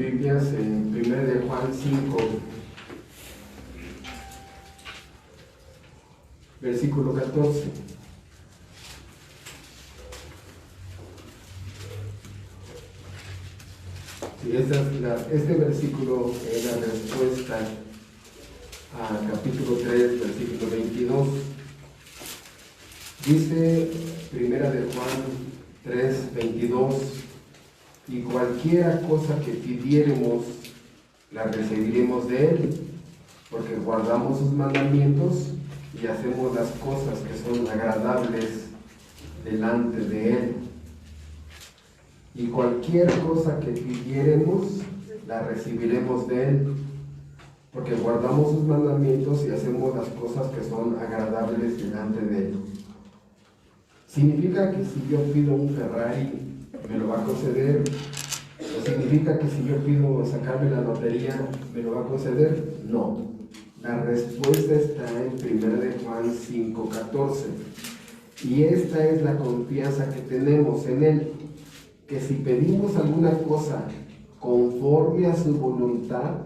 Biblias en 1 de Juan 5, versículo 14. Y este versículo es la respuesta a capítulo 3, versículo 22. Dice 1 de Juan 3, 22, y cualquiera cosa que pidiéremos, la recibiremos de Él, porque guardamos sus mandamientos y hacemos las cosas que son agradables delante de Él. Y cualquier cosa que pidiéremos, la recibiremos de Él, porque guardamos sus mandamientos y hacemos las cosas que son agradables delante de Él. ¿Significa que si yo pido un Ferrari, me lo va a conceder? ¿O significa que si yo pido sacarme la lotería, me lo va a conceder? No. La respuesta está en 1 de Juan 5, 14. Y esta es la confianza que tenemos en Él, que si pedimos alguna cosa conforme a su voluntad,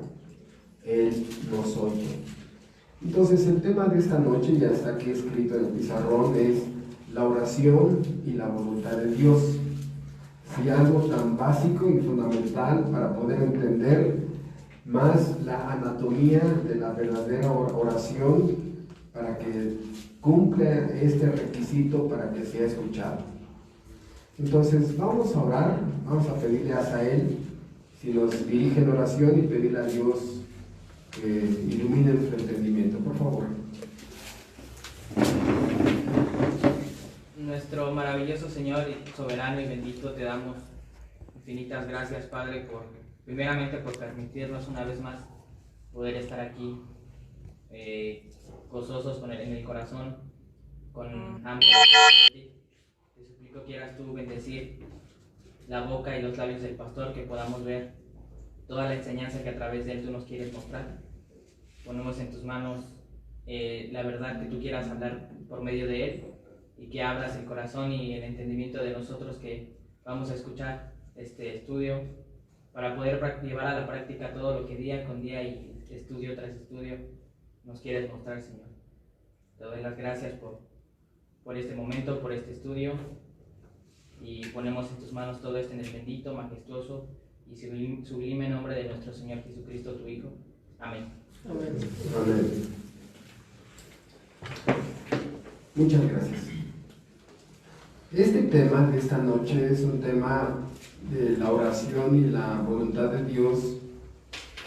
Él nos oye. Entonces el tema de esta noche, ya está aquí escrito en el pizarrón, es la oración y la voluntad de Dios. Si algo tan básico y fundamental para poder entender más la anatomía de la verdadera oración, para que cumpla este requisito para que sea escuchado. Entonces vamos a orar, vamos a pedirle a Asael si nos dirige en oración y pedirle a Dios que ilumine nuestro entendimiento, por favor. Nuestro maravilloso Señor, soberano y bendito, te damos infinitas gracias, Padre, primeramente por permitirnos una vez más poder estar aquí, gozosos en el corazón, con hambre. Te suplico quieras tú bendecir la boca y los labios del pastor, que podamos ver toda la enseñanza que a través de él tú nos quieres mostrar. Ponemos en tus manos la verdad que tú quieras hablar por medio de él, y que abras el corazón y el entendimiento de nosotros que vamos a escuchar este estudio, para poder llevar a la práctica todo lo que día con día y estudio tras estudio nos quieres mostrar, Señor. Te doy las gracias por este momento, por este estudio, y ponemos en tus manos todo esto en el bendito, majestuoso y sublime nombre de nuestro Señor Jesucristo, tu Hijo. Amén. Amén. Amén. Muchas gracias. Este tema de esta noche es un tema de la oración y la voluntad de Dios,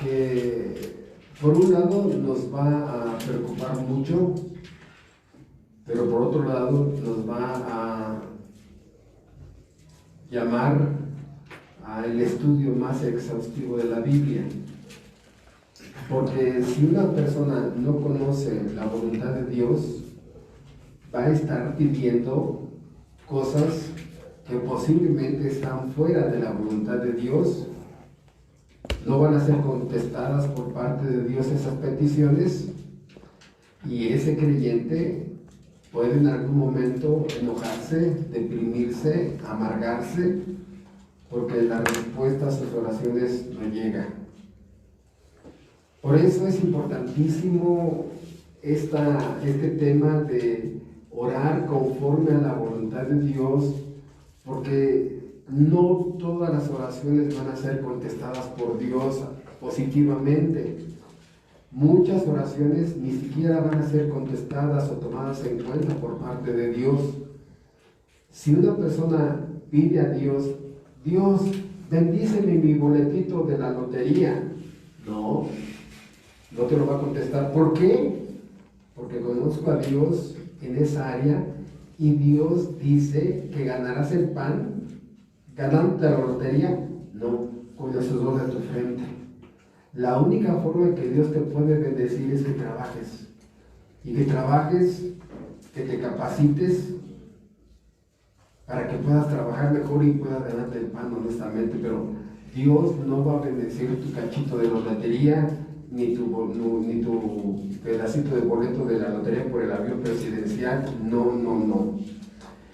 que por un lado nos va a preocupar mucho, pero por otro lado nos va a llamar al estudio más exhaustivo de la Biblia. Porque si una persona no conoce la voluntad de Dios, va a estar pidiendo cosas que posiblemente están fuera de la voluntad de Dios. No van a ser contestadas por parte de Dios esas peticiones, y ese creyente puede en algún momento enojarse, deprimirse, amargarse, porque la respuesta a sus oraciones no llega. Por eso es importantísimo este tema de orar conforme a la voluntad de Dios, porque no todas las oraciones van a ser contestadas por Dios positivamente. Muchas oraciones ni siquiera van a ser contestadas o tomadas en cuenta por parte de Dios. Si una persona pide a Dios, Dios, bendíceme mi boletito de la lotería, no te lo va a contestar. ¿Por qué? Porque conozco a Dios en esa área, y Dios dice que ganarás el pan ganándote la lotería, no con el sudor de tu frente. La única forma en que Dios te puede bendecir es que trabajes, y que trabajes, que te capacites para que puedas trabajar mejor y puedas ganarte el pan honestamente. Pero Dios no va a bendecir tu cachito de lotería, ni tu pedacito de boleto de la lotería por el avión presidencial, no.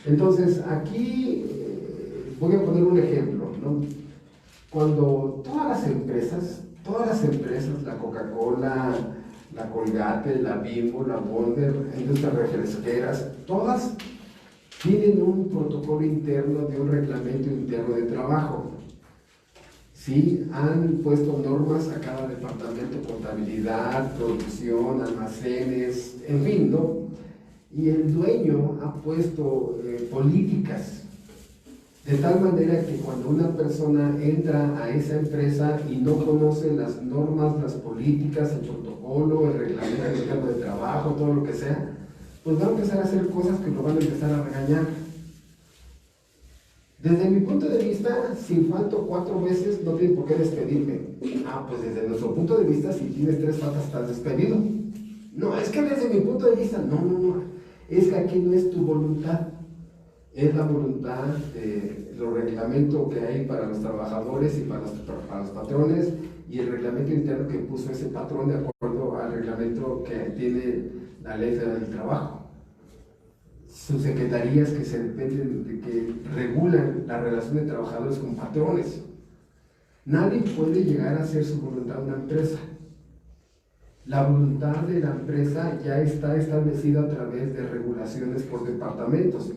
Entonces aquí voy a poner un ejemplo, ¿no? cuando todas las empresas, la Coca-Cola, la Colgate, la Bimbo, la Wonder, industrias refresqueras, todas tienen un protocolo interno de un reglamento interno de trabajo. Sí, han puesto normas a cada departamento, contabilidad, producción, almacenes, en fin, ¿no? Y el dueño ha puesto políticas, de tal manera que cuando una persona entra a esa empresa y no conoce las normas, las políticas, el protocolo, el reglamento interno de trabajo, todo lo que sea, pues va a empezar a hacer cosas que lo van a empezar a regañar. Desde mi punto de vista, si falto 4 veces, no tienen por qué despedirme. Pues desde nuestro punto de vista, si tienes 3 faltas, estás despedido. No, es que desde mi punto de vista, no. Es que aquí no es tu voluntad. Es la voluntad de los reglamentos que hay para los trabajadores y para los patrones, y el reglamento interno que puso ese patrón de acuerdo al reglamento que tiene la Ley Federal del Trabajo. Sus secretarías que se dependen de que regulan la relación de trabajadores con patrones. Nadie puede llegar a hacer su voluntad una empresa. La voluntad de la empresa ya está establecida a través de regulaciones por departamentos.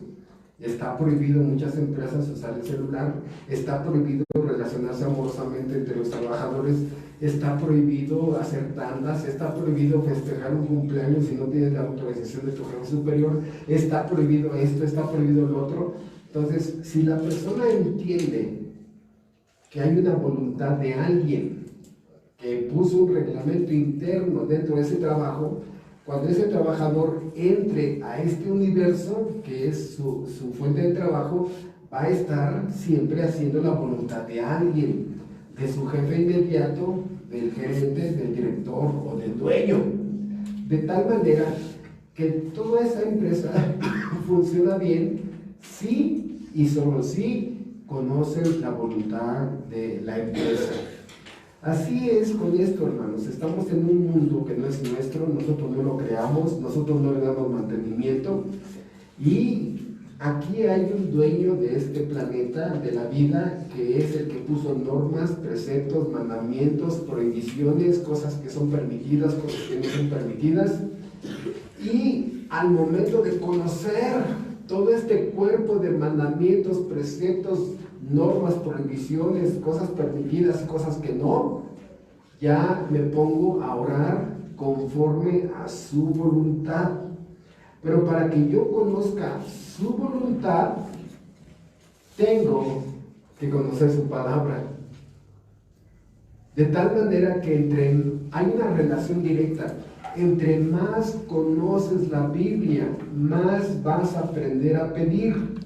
Está prohibido en muchas empresas usar el celular, está prohibido relacionarse amorosamente entre los trabajadores, está prohibido hacer tandas, está prohibido festejar un cumpleaños si no tienes la autorización de tu jefe superior, está prohibido esto, está prohibido lo otro. Entonces, si la persona entiende que hay una voluntad de alguien que puso un reglamento interno dentro de ese trabajo, cuando ese trabajador entre a este universo, que es su fuente de trabajo, va a estar siempre haciendo la voluntad de alguien, de su jefe inmediato, del gerente, del director o del dueño. De tal manera que toda esa empresa funciona bien si y solo si conoce la voluntad de la empresa. Así es con esto, hermanos. Estamos en un mundo que no es nuestro, nosotros no lo creamos, nosotros no le damos mantenimiento, y aquí hay un dueño de este planeta, de la vida, que es el que puso normas, preceptos, mandamientos, prohibiciones, cosas que son permitidas, cosas que no son permitidas, y al momento de conocer todo este cuerpo de mandamientos, preceptos, normas, prohibiciones, cosas permitidas y cosas que no, ya me pongo a orar conforme a su voluntad. Pero para que yo conozca su voluntad, tengo que conocer su palabra. De tal manera que hay una relación directa. Entre más conoces la Biblia, más vas a aprender a pedir.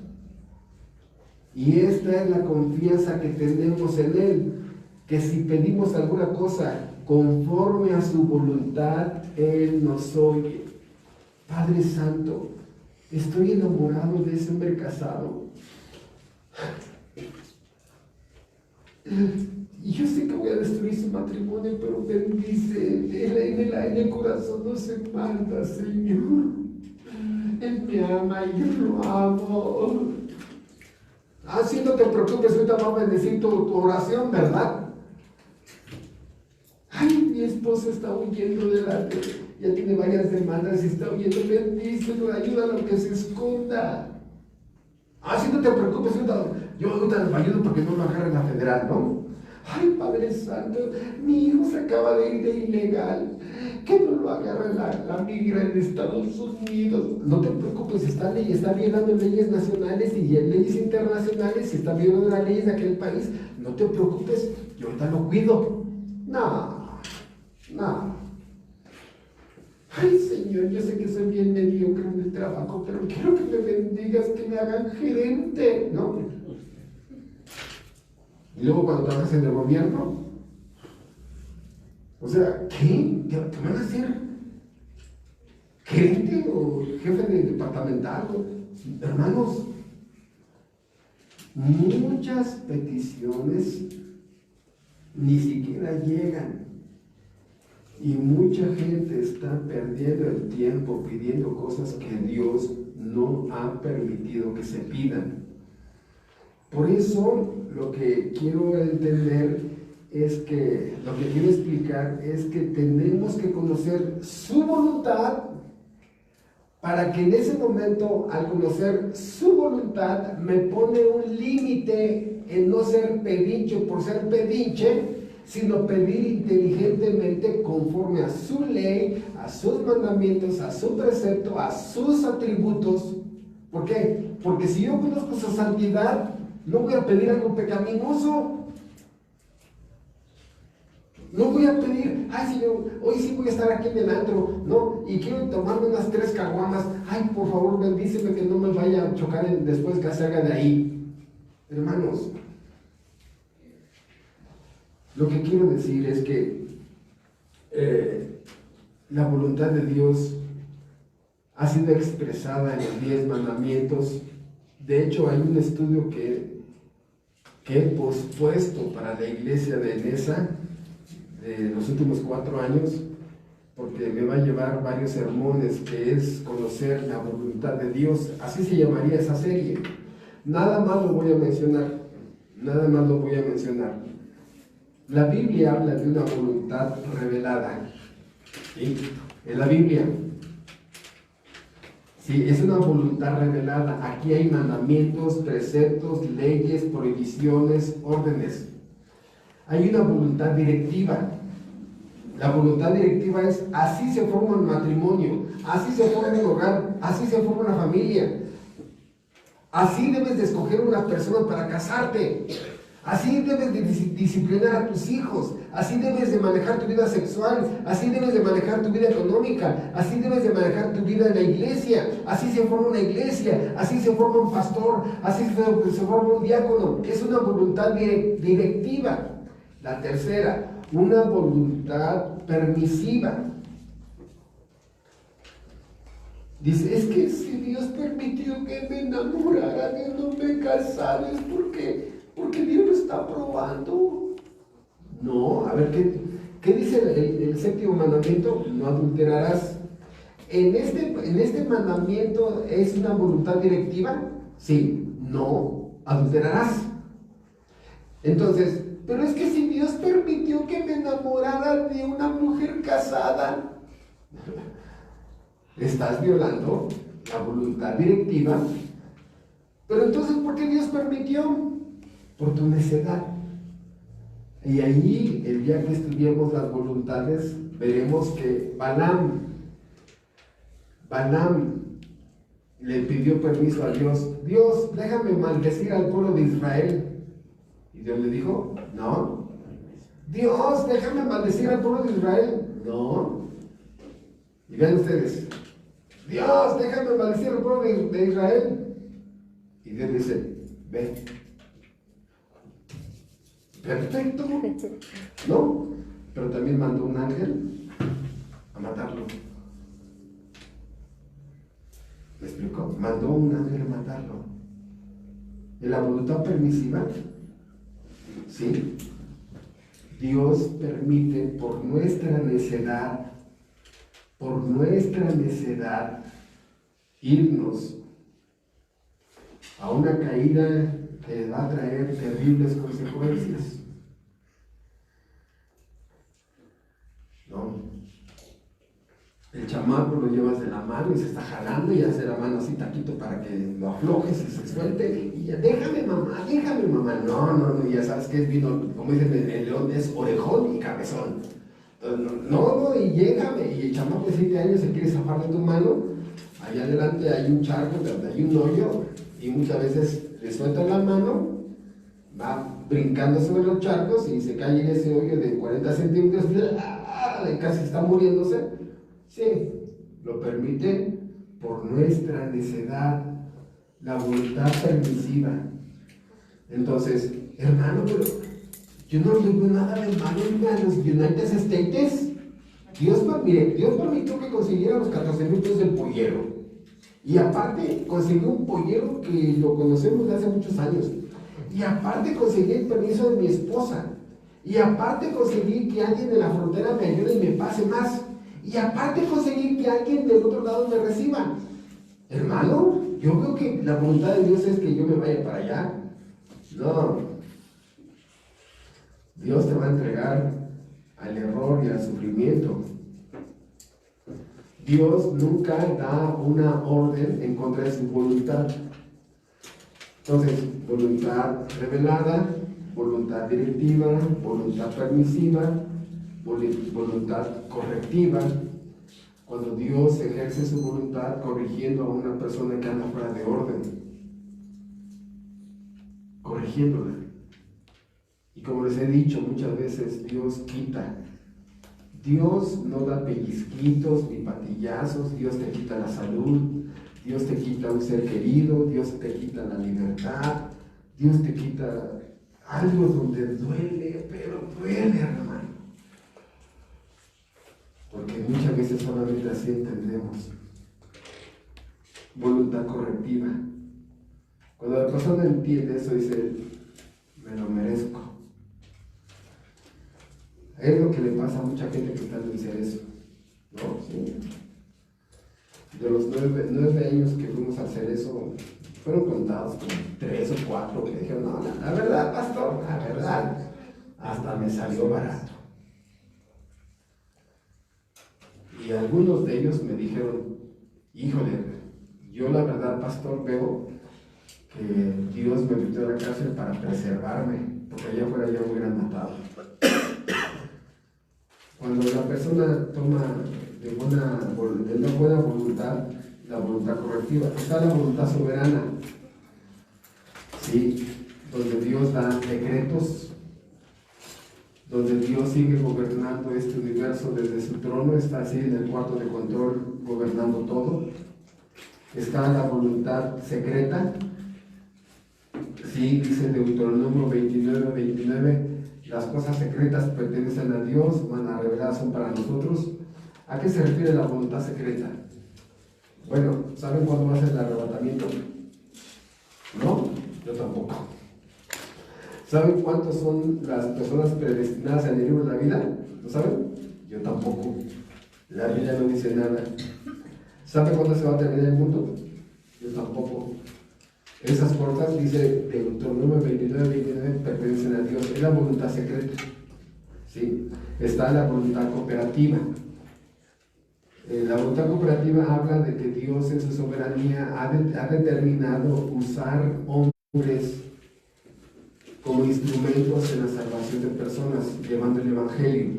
Y esta es la confianza que tenemos en Él, que si pedimos alguna cosa conforme a su voluntad, Él nos oye. Padre Santo, estoy enamorado de ese hombre casado. Y yo sé que voy a destruir su matrimonio, pero bendice, en el corazón no se manda, Señor. Él me ama y yo lo amo. Así no te preocupes, ahorita va a bendecir tu oración, ¿verdad? Ay, mi esposa está huyendo delante, ya tiene varias demandas y está huyendo, bendícelo, ayúdalo a que se esconda. Así no te preocupes, yo ahorita le ayudo para que no lo agarre la federal, ¿no? Ay, Padre Santo, mi hijo se acaba de ir de ilegal, que no lo agarre la migra en Estados Unidos. No te preocupes, está violando leyes nacionales y leyes internacionales, y está violando las leyes de aquel país. No te preocupes, yo ahorita lo cuido. No. Ay, Señor, yo sé que soy bien mediocre en el trabajo, pero quiero que me bendigas, que me hagan gerente, ¿no? Y luego cuando trabajas en el gobierno, o sea, ¿qué? ¿Te van a hacer gerente o jefe de departamental? Hermanos, muchas peticiones ni siquiera llegan. Y mucha gente está perdiendo el tiempo pidiendo cosas que Dios no ha permitido que se pidan. Por eso lo que quiero entender es que, lo que quiero explicar es que tenemos que conocer su voluntad para que en ese momento, al conocer su voluntad, me pone un límite en no ser pedinche por ser pedinche, sino pedir inteligentemente conforme a su ley, a sus mandamientos, a su precepto, a sus atributos. ¿Por qué? Porque si yo conozco su santidad, no voy a pedir algo pecaminoso. No voy a pedir, ay Señor, hoy sí voy a estar aquí en el antro, no, y quiero tomarme unas 3 caguamas, ay por favor bendíceme que no me vaya a chocar después que se haga de ahí. Hermanos, lo que quiero decir es que la voluntad de Dios ha sido expresada en los 10 mandamientos. De hecho, hay un estudio que he pospuesto para la iglesia de Nesa de los últimos 4 años, porque me va a llevar varios sermones, que es conocer la voluntad de Dios. Así se llamaría esa serie. Nada más lo voy a mencionar, nada más lo voy a mencionar. La Biblia habla de una voluntad revelada, ¿sí? En la Biblia, sí, es una voluntad revelada. Aquí hay mandamientos, preceptos, leyes, prohibiciones, órdenes. Hay una voluntad directiva. La voluntad directiva es: así se forma un matrimonio, así se forma un hogar, así se forma una familia. Así debes de escoger una persona para casarte. Así debes de disciplinar a tus hijos. Así debes de manejar tu vida sexual. Así debes de manejar tu vida económica. Así debes de manejar tu vida en la iglesia. Así se forma una iglesia. Así se forma un pastor. Así se forma un diácono. Es una voluntad directiva. La tercera, una voluntad permisiva. Dice, es que si Dios permitió que me enamorara, que no me casara, es porque Dios lo está probando. No, a ver, ¿qué dice el séptimo mandamiento? No adulterarás. En este mandamiento es una voluntad directiva. Sí, no adulterarás. Entonces, pero es que si Dios permitió que me enamorara de una mujer casada, estás violando la voluntad directiva. Pero entonces, ¿por qué Dios permitió? Por tu necedad. Y ahí, el día que estudiemos las voluntades, veremos que Balaam le pidió permiso a Dios. Dios, déjame maldecir al pueblo de Israel. Y Dios le dijo, no. Dios, déjame maldecir al pueblo de Israel. No. Y vean ustedes, Dios, déjame maldecir al pueblo de Israel. Y Dios dice, ve. Perfecto. No, pero también mandó un ángel a matarlo. ¿Me explico? Mandó un ángel a matarlo. En la voluntad permisiva, ¿sí? Dios permite por nuestra necedad, irnos a una caída que va a traer terribles consecuencias. ¿No? El chamaco lo llevas de la mano y se está jalando y hace la mano así taquito para que lo aflojes y se suelte y ya, déjame mamá, no, ya sabes que es vino, como dicen el león, es orejón y cabezón. Entonces, no, y llégame, y el chamaco de 7 años se quiere zafar de tu mano, allá adelante hay un charco, hay un hoyo, y muchas veces le sueltan la mano, va brincando sobre los charcos y se cae en ese hoyo de 40 centímetros, casi está muriéndose. Sí, lo permite por nuestra necedad, la voluntad permisiva. Entonces, hermano, pero yo no le veo nada de malo en los United States. Dios permitió que consiguiera los 14,000 pesos del pollero. Y aparte, consiguió un pollero que lo conocemos de hace muchos años. Y aparte, conseguí el permiso de mi esposa. Y aparte, conseguí que alguien de la frontera me ayude y me pase más. Y aparte, conseguí que alguien del otro lado me reciba. Hermano, yo veo que la voluntad de Dios es que yo me vaya para allá. No, Dios te va a entregar al error y al sufrimiento. Dios nunca da una orden en contra de su voluntad. Entonces, voluntad revelada, voluntad directiva, voluntad permisiva, voluntad correctiva. Cuando Dios ejerce su voluntad corrigiendo a una persona que anda fuera de orden, corrigiéndola. Y como les he dicho muchas veces, Dios quita. Dios no da pellizquitos ni patillazos. Dios te quita la salud, Dios te quita un ser querido, Dios te quita la libertad, Dios te quita algo donde duele, pero duele, hermano. Porque muchas veces solamente así entendemos. Voluntad correctiva. Cuando la persona entiende eso, dice, me lo merezco. Es lo que le pasa a mucha gente que está en el cerezo, ¿no? Sí. De los 9 años que fuimos al cerezo, fueron contados como 3 o 4 que dijeron, no, la verdad, pastor, la verdad, hasta me salió barato. Y algunos de ellos me dijeron, híjole, yo la verdad, pastor, veo que Dios me metió a la cárcel para preservarme, porque allá afuera ya me hubieran matado. Cuando la persona toma de una buena voluntad, la voluntad correctiva, está la voluntad soberana, ¿sí? Donde Dios da decretos, donde Dios sigue gobernando este universo desde su trono, está así en el cuarto de control gobernando todo. Está la voluntad secreta, sí, dice Deuteronomio 29, las cosas secretas pertenecen a Dios, van a revelar, son para nosotros. ¿A qué se refiere la voluntad secreta? Bueno, ¿saben cuándo va a ser el arrebatamiento? ¿No? Yo tampoco. ¿Saben cuántos son las personas predestinadas en el libro de la vida? ¿Lo saben? Yo tampoco. La Biblia no dice nada. ¿Saben cuándo se va a terminar el mundo? Yo tampoco. Esas cosas, dice Deuteronomio 29, pertenecen a Dios. Es la voluntad secreta, ¿sí? Está la voluntad cooperativa. La voluntad cooperativa habla de que Dios en su soberanía ha determinado usar hombres como instrumentos en la salvación de personas, llevando el Evangelio.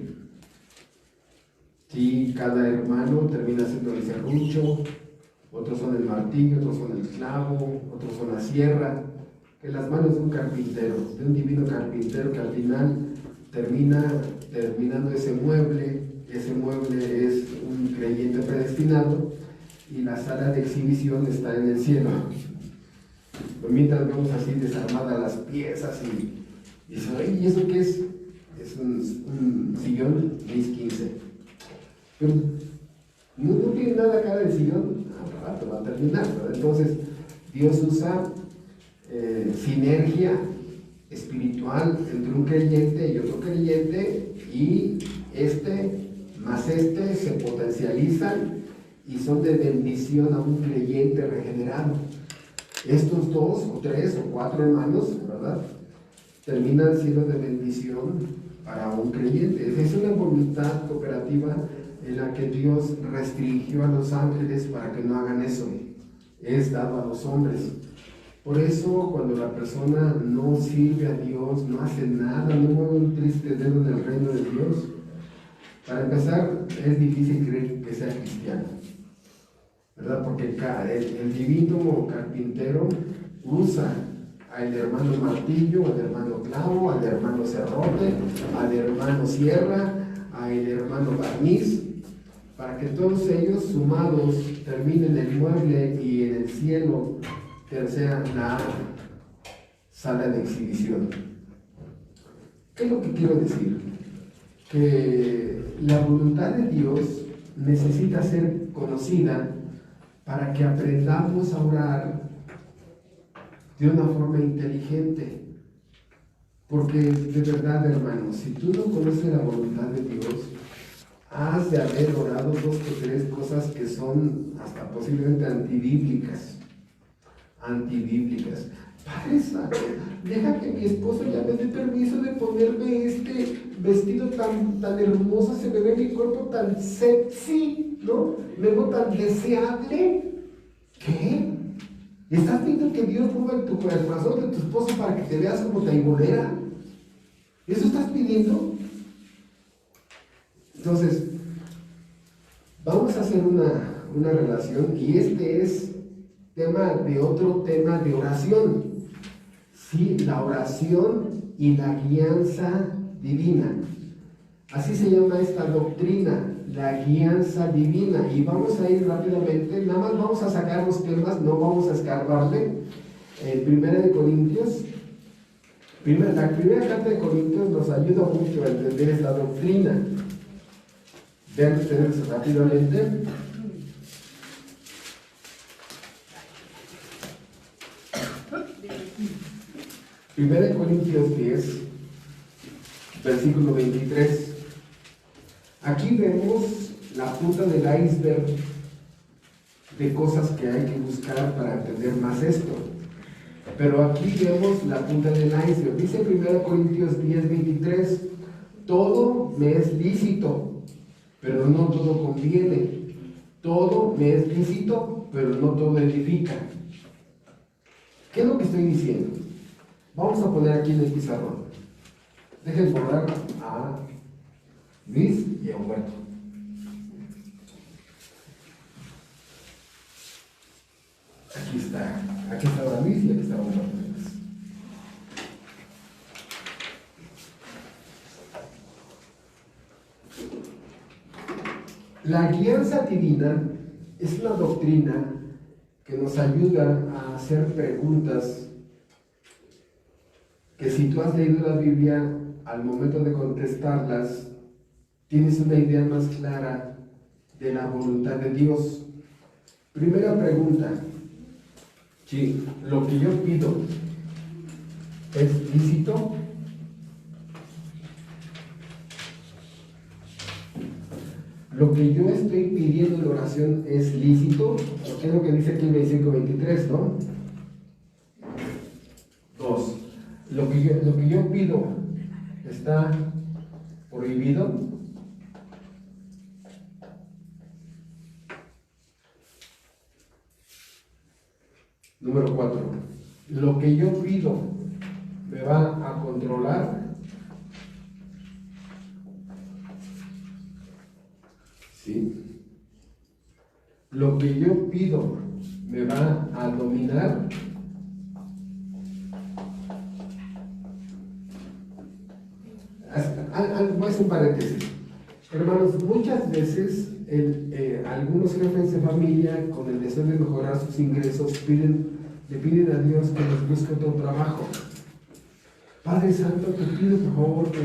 Sí, cada hermano termina siendo el serrucho, otros son el martillo, otros son el clavo, otros son la sierra, en las manos de un carpintero, de un divino carpintero que al final terminando ese mueble es un creyente predestinado y la sala de exhibición está en el cielo. Mientras vemos así desarmadas las piezas y dicen, ¿y eso qué es? Es un sillón MIS 15. Pero no tiene nada cara del sillón, al rato va a terminar, ¿verdad? Entonces Dios usa sinergia espiritual entre un creyente y otro creyente, y más este se potencializan y son de bendición a un creyente regenerado. Estos 2 o 3 o 4 hermanos, ¿verdad?, terminan siendo de bendición para un creyente. Es una voluntad cooperativa en la que Dios restringió a los ángeles para que no hagan eso. Es dado a los hombres. Por eso, cuando la persona no sirve a Dios, no hace nada, no mueve un triste dedo en el reino de Dios, para empezar, es difícil creer que sea cristiano, ¿verdad? Porque el divino carpintero usa al hermano martillo, al hermano clavo, al hermano serrote, al hermano sierra, al hermano barniz, para que todos ellos sumados terminen el mueble y en el cielo sea la sala de exhibición. ¿Qué es lo que quiero decir? Que la voluntad de Dios necesita ser conocida para que aprendamos a orar de una forma inteligente. Porque de verdad, hermanos, si tú no conoces la voluntad de Dios, has de haber orado 2 o 3 cosas que son hasta posiblemente antibíblicas. Padre Santo, deja que mi esposo ya me dé permiso de ponerme este vestido tan hermoso, se me ve mi cuerpo tan sexy, ¿no? Me veo tan deseable. ¿Qué? ¿Estás viendo que Dios mueva el corazón de tu esposo para que te veas como taibolera? ¿Eso estás pidiendo? Entonces, vamos a hacer una relación, y este es tema de otro tema de oración. Sí, la oración y la guianza divina. Así se llama esta doctrina, la guianza divina. Y vamos a ir rápidamente, nada más vamos a sacar los temas, no vamos a escarbarle. Primera de Corintios, la primera carta de Corintios nos ayuda mucho a entender esta doctrina. Vean ustedes rápidamente. Primera de Corintios 10, versículo 23. Aquí vemos la punta del iceberg de cosas que hay que buscar para entender más esto. Pero aquí vemos la punta del iceberg. Dice 1 Corintios 10, 23, todo me es lícito, pero no todo conviene. Todo me es lícito, pero no todo edifica. ¿Qué es lo que estoy diciendo? Vamos a poner aquí en el pizarrón. Dejen borrar a Luis y a Humberto. Aquí está ahora Luis y aquí está Humberto. La guianza divina es una doctrina que nos ayuda a hacer preguntas que, si tú has leído la Biblia, al momento de contestarlas, tienes una idea más clara de la voluntad de Dios. Primera pregunta: si lo que yo pido es lícito, lo que yo estoy pidiendo en oración es lícito, porque es lo que dice aquí en 25:23, ¿no? 2. Lo que yo pido está prohibido. Número 4. Lo que yo pido me va a controlar. ¿Sí? Lo que yo pido me va a dominar. Voy a hacer un paréntesis. Hermanos, muchas veces algunos jefes de familia, con el deseo de mejorar sus ingresos, le piden a Dios que les busque otro trabajo. Padre Santo, te pido por favor que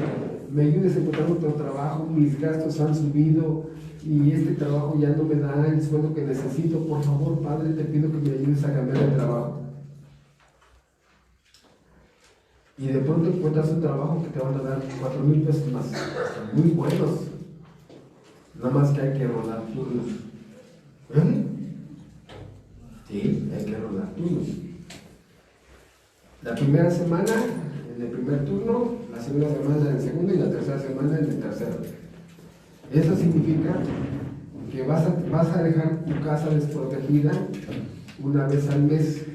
me ayudes a encontrar otro trabajo, mis gastos han subido y este trabajo ya no me da el sueldo que necesito. Por favor, Padre, te pido que me ayudes a cambiar de trabajo. Y de pronto encuentras un trabajo que te van a dar 4,000 pesos más, muy buenos, nada más que hay que rodar turnos. Sí, hay que rodar turnos. La primera semana en el primer turno, la segunda semana en el segundo y la tercera semana en el tercero. Eso significa que vas a dejar tu casa desprotegida una vez al mes.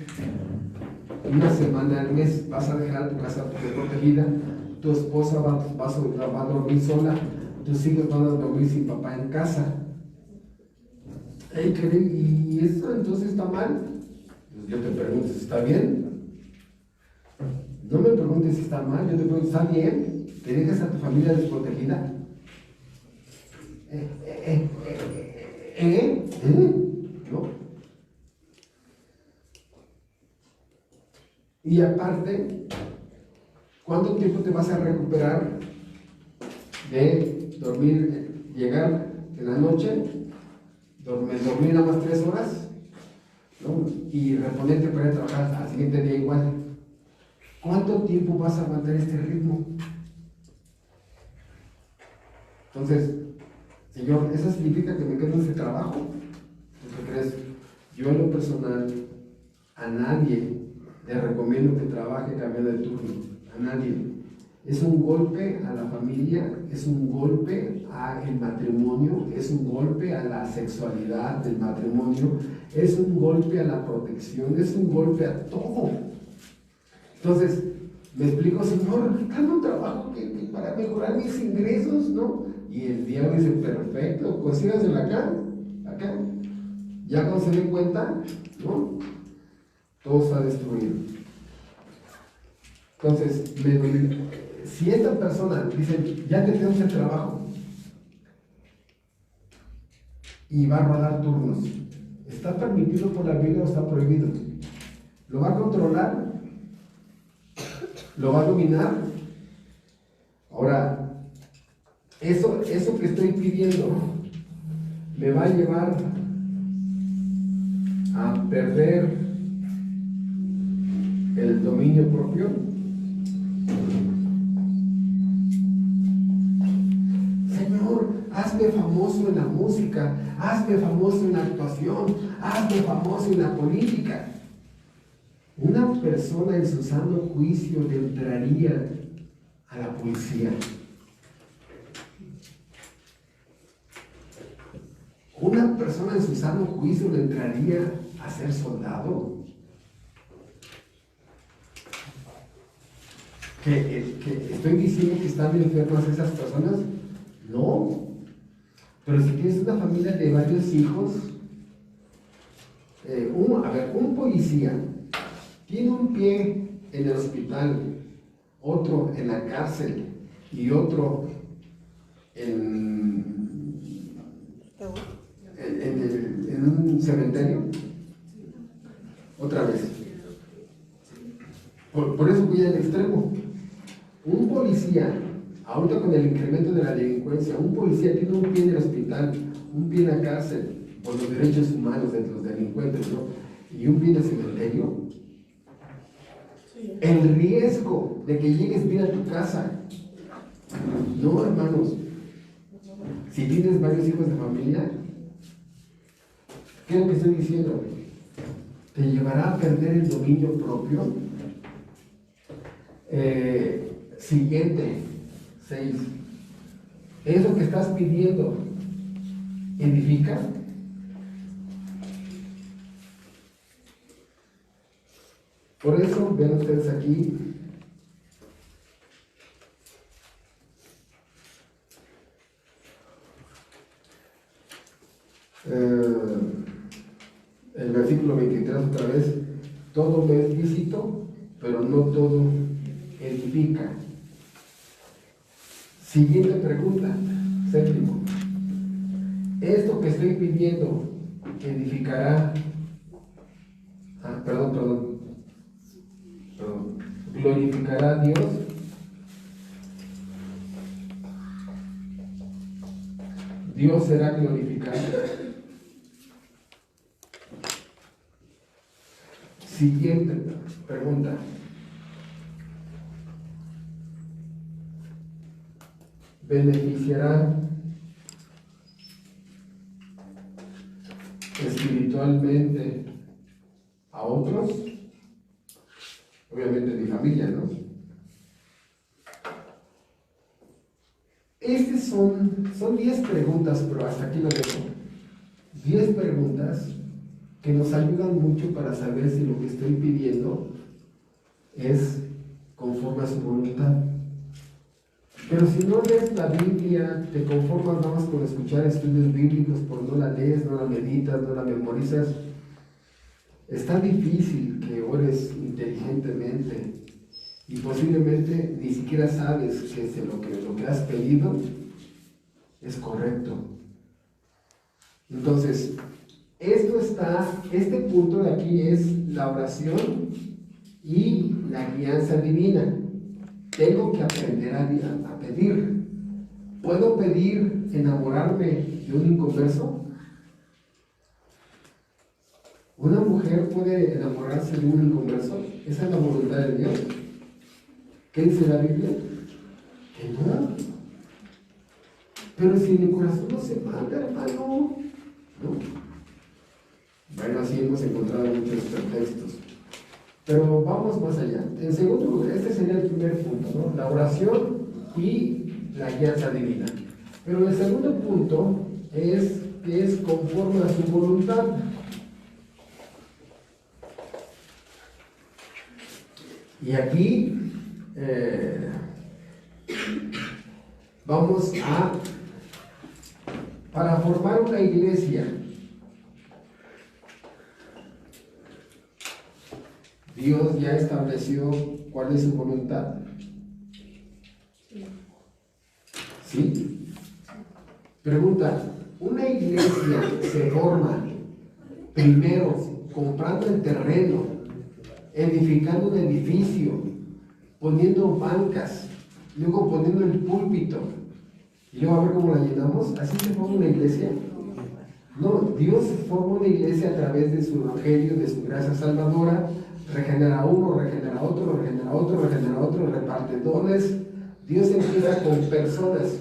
Una semana al mes vas a dejar tu casa desprotegida, tu esposa va a dormir sola, tus hijos van a dormir sin papá en casa. ¿Y eso entonces está mal? Pues yo te pregunto, ¿está bien? No me preguntes si está mal, yo te pregunto, ¿está bien que dejes a tu familia desprotegida? ¿No? Y aparte, ¿cuánto tiempo te vas a recuperar de dormir, llegar en la noche, dormir nada más 3 horas, ¿no? Y reponerte para ir a trabajar al siguiente día igual? ¿Cuánto tiempo vas a aguantar este ritmo? Entonces, Señor, ¿eso significa que me quedo en ese trabajo? ¿Qué crees? Yo en lo personal, a nadie le recomiendo que trabaje cambiando de turno, a nadie. Es un golpe a la familia, es un golpe al matrimonio, es un golpe a la sexualidad del matrimonio, es un golpe a la protección, es un golpe a todo. Entonces, me explico, Señor, dame un trabajo que para mejorar mis ingresos, ¿no? Y el diablo dice, perfecto, consígaselo acá. Ya cuando se den cuenta, ¿no? Todo está destruido. Entonces, si esta persona dice, ya tenemos el trabajo y va a rodar turnos, ¿está permitido por la Biblia o está prohibido? ¿Lo va a controlar? ¿Lo va a dominar? Ahora, eso que estoy pidiendo me va a llevar a perder el dominio propio. Señor, hazme famoso en la música, hazme famoso en la actuación, hazme famoso en la política. Una persona en su sano juicio le entraría a la policía. Una persona en su sano juicio le entraría a ser soldado. ¿Que estoy diciendo que están enfermas esas personas? No. Pero si tienes una familia de varios hijos, un policía tiene un pie en el hospital, otro en la cárcel y otro en un cementerio. Otra vez. Por eso voy al extremo. Un policía, ahorita con el incremento de la delincuencia, un policía tiene un pie en el hospital, un pie en la cárcel, por los derechos humanos de los delincuentes, ¿no? Y un pie en el cementerio. El riesgo de que llegues bien a tu casa. No, hermanos. Si tienes varios hijos de familia, ¿qué es lo que estoy diciendo? Te llevará a perder el dominio propio. Siguiente, 6. ¿Eso que estás pidiendo edifica? Por eso, ven ustedes aquí, el versículo 23 otra vez, todo me es lícito, pero no todo edifica. Siguiente pregunta, 7. ¿Esto que estoy pidiendo edificará? ¿Glorificará a Dios? Dios será glorificado. Siguiente pregunta. ¿Beneficiará espiritualmente a otros? Obviamente mi familia, ¿no? Estas son 10 preguntas, pero hasta aquí lo dejo. 10 preguntas que nos ayudan mucho para saber si lo que estoy pidiendo es conforme a su voluntad. Pero si no lees la Biblia, te conformas nada más con escuchar estudios bíblicos, por no la lees, no la meditas, no la memorizas, está difícil que ores inteligentemente y posiblemente ni siquiera sabes que lo que has pedido es correcto. Entonces, este punto de aquí es la oración y la guianza divina. Tengo que aprender a pedir. ¿Puedo pedir enamorarme de un inconverso? ¿Una mujer puede enamorarse de un inconverso? ¿Esa es la voluntad de Dios? ¿Qué dice la Biblia? Que no. Pero si en el corazón no se manda, hermano, ¿no? Bueno, así hemos encontrado muchos pretextos. Pero vamos más allá. En segundo lugar, este sería el primer punto, ¿no? La oración y la guianza divina. Pero el segundo punto es que es conforme a su voluntad. Y aquí vamos a, para formar una iglesia, Dios ya estableció cuál es su voluntad. ¿Sí? Pregunta, ¿una iglesia se forma primero comprando el terreno, edificando un edificio, poniendo bancas, luego poniendo el púlpito y luego a ver cómo la llenamos? ¿Así se forma una iglesia? No, Dios forma una iglesia a través de su evangelio, de su gracia salvadora. Regenera uno, regenera otro, regenera otro, regenera otro, reparte dones. Dios empieza con personas.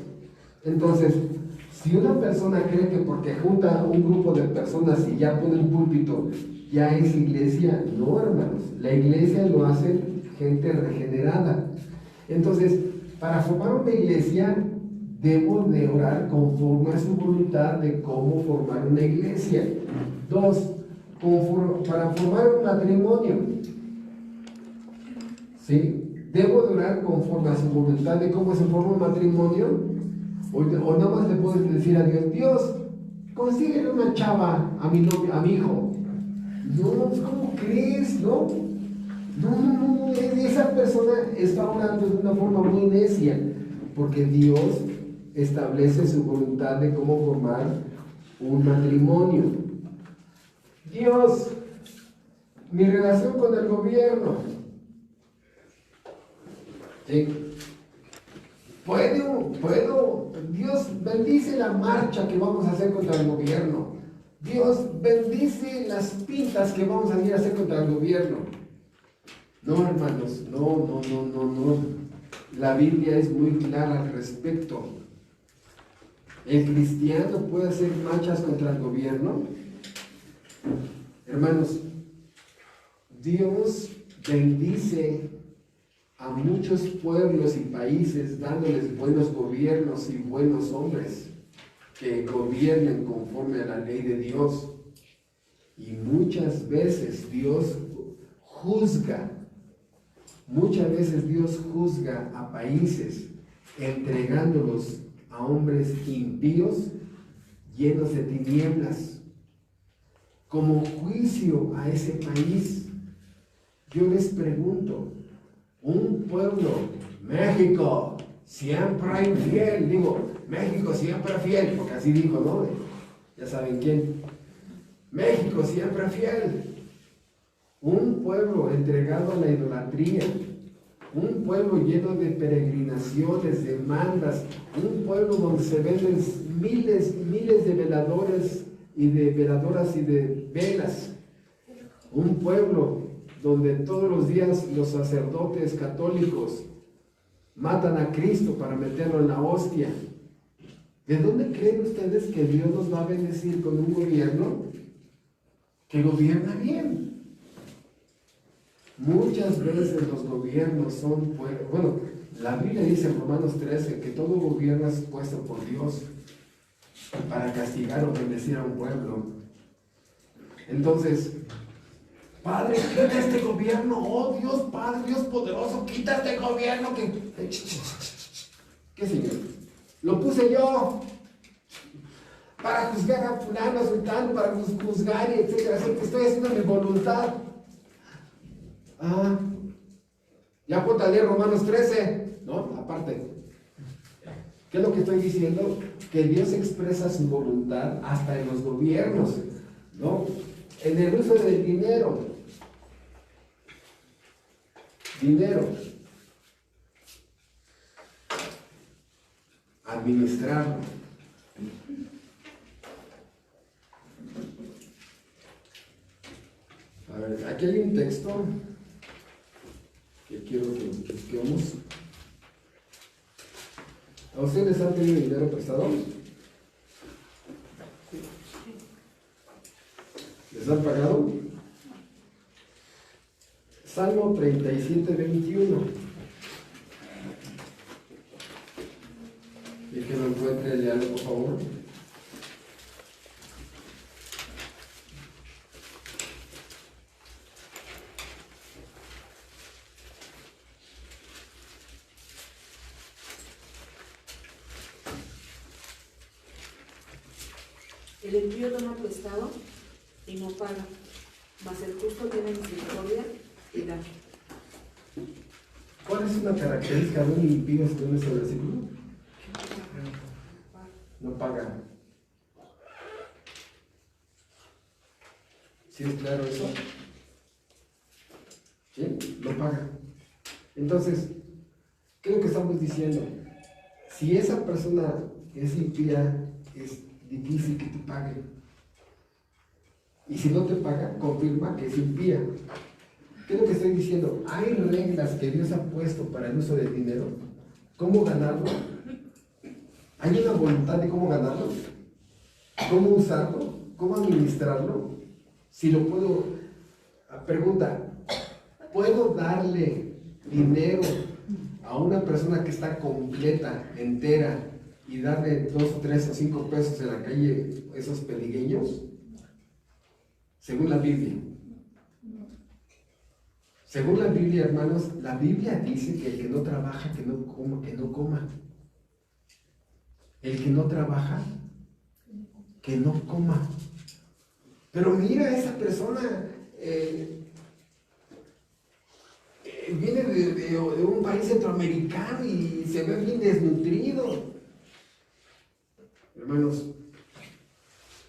Entonces, si una persona cree que porque junta un grupo de personas y ya pone un púlpito, ya es iglesia, no, hermanos. La iglesia lo hace gente regenerada. Entonces, para formar una iglesia, debo de orar conforme a su voluntad de cómo formar una iglesia. 2, para formar un matrimonio, ¿sí? Debo de orar conforme a su voluntad de cómo se forma un matrimonio. O nada más le puedo decir a Dios, Dios, consíguele una chava a mi novio, a mi hijo. No, ¿cómo crees? No, esa persona está orando de una forma muy necia, porque Dios establece su voluntad de cómo formar un matrimonio. Dios, mi relación con el gobierno. ¿Sí? Puedo, Dios bendice la marcha que vamos a hacer contra el gobierno. Dios bendice las pintas que vamos a ir a hacer contra el gobierno. No, hermanos, no. La Biblia es muy clara al respecto. ¿El cristiano puede hacer marchas contra el gobierno? Hermanos, Dios bendice a muchos pueblos y países dándoles buenos gobiernos y buenos hombres que gobiernen conforme a la ley de Dios. Y muchas veces Dios juzga a países entregándolos a hombres impíos llenos de tinieblas como juicio a ese país. Yo les pregunto, un pueblo, México, siempre infiel, digo, México siempre fiel, porque así dijo, ¿no? Ya saben quién. México siempre fiel. Un pueblo entregado a la idolatría, un pueblo lleno de peregrinaciones, demandas, un pueblo donde se venden miles de veladores y de veladoras y de velas, un pueblo donde todos los días los sacerdotes católicos matan a Cristo para meterlo en la hostia. ¿De dónde creen ustedes que Dios nos va a bendecir con un gobierno que gobierna bien? Muchas veces los gobiernos son, bueno, la Biblia dice en Romanos 13 que todo gobierno es puesto por Dios para castigar o bendecir a un pueblo. Entonces, Padre, quita este gobierno, oh Dios, Padre, Dios poderoso, quita este gobierno que... ¿Qué, Señor? Lo puse yo para juzgar a fulano, a sultano, para juzgar y etcétera, etcétera. Estoy haciendo mi voluntad. Ya apuntaré Romanos 13, ¿no? Aparte. ¿Qué es lo que estoy diciendo? Que Dios expresa su voluntad hasta en los gobiernos, ¿no? En el uso del dinero. Administrarlo. A ver, aquí hay un texto que quiero que busquemos. ¿A ustedes han tenido dinero prestado? ¿Les han pagado? Salmo 37, 21. Y que lo encuentre, léalo por favor. El impío toma prestado y no paga, mas el justo tiene misericordia y da. ¿Cuál es una característica de un impío según ese versículo? No paga. ¿Sí es claro eso? ¿Sí? No paga. Entonces, ¿qué es lo que estamos diciendo? Si esa persona es impía, es difícil que te pague. Y si no te paga, confirma que es impía. ¿Qué es lo que estoy diciendo? Hay reglas que Dios ha puesto para el uso del dinero. ¿Cómo ganarlo? Hay una voluntad de cómo ganarlo, cómo usarlo, cómo administrarlo. Si lo puedo, pregunta, ¿puedo darle dinero a una persona que está completa, entera, y darle 2, 3 o 5 pesos en la calle, esos peligueños? Según la Biblia. Según la Biblia, hermanos, la Biblia dice que el que no trabaja, que no coma, que no coma. El que no trabaja, que no coma. Pero mira, esa persona viene de un país centroamericano y se ve bien desnutrido. Hermanos,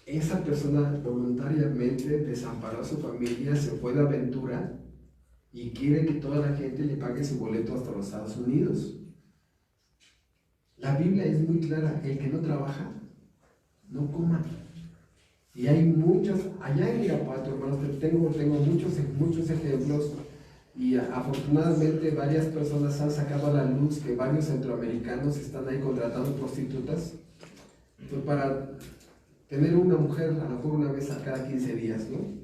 esa persona voluntariamente desamparó a su familia, se fue de aventura y quiere que toda la gente le pague su boleto hasta los Estados Unidos. La Biblia es muy clara: el que no trabaja, no coma. Y hay muchos, allá en Irapuato, hermanos, tengo muchos ejemplos, y afortunadamente varias personas han sacado a la luz que varios centroamericanos están ahí contratando prostitutas, pues para tener una mujer a lo mejor una vez a cada 15 días, ¿no?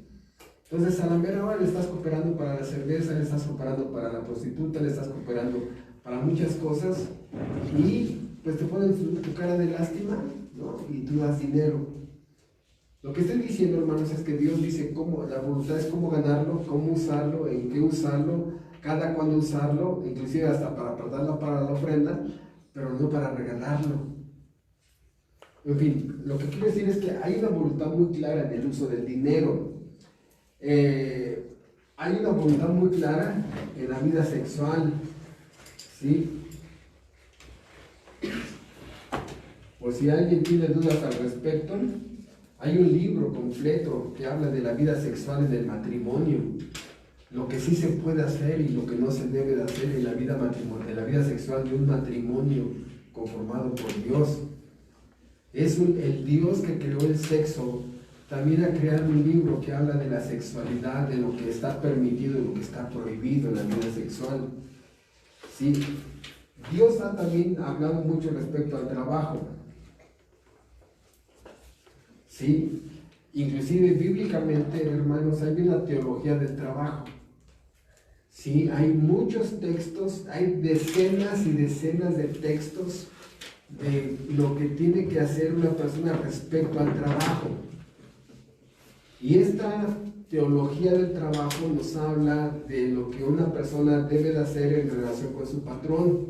Entonces a la mera hora le estás cooperando para la cerveza, le estás cooperando para la prostituta, le estás cooperando para muchas cosas, y pues te ponen tu cara de lástima, ¿no? Y tú das dinero. Lo que estoy diciendo, hermanos, es que Dios dice cómo, la voluntad es cómo ganarlo, cómo usarlo, en qué usarlo, cada cuándo usarlo, inclusive hasta para apartarlo para la ofrenda, pero no para regalarlo. En fin, lo que quiero decir es que hay una voluntad muy clara en el uso del dinero. Hay una voluntad muy clara en la vida sexual, ¿sí? Por si alguien tiene dudas al respecto, hay un libro completo que habla de la vida sexual en el matrimonio, lo que sí se puede hacer y lo que no se debe de hacer en la vida sexual de un matrimonio conformado por Dios. El Dios que creó el sexo también ha creado un libro que habla de la sexualidad, de lo que está permitido y lo que está prohibido en la vida sexual. ¿Sí? Dios ha también hablado mucho respecto al trabajo. ¿Sí? Inclusive bíblicamente, hermanos, hay una teología del trabajo. ¿Sí? Hay muchos textos, hay decenas y decenas de textos de lo que tiene que hacer una persona respecto al trabajo. Y esta teología del trabajo nos habla de lo que una persona debe de hacer en relación con su patrón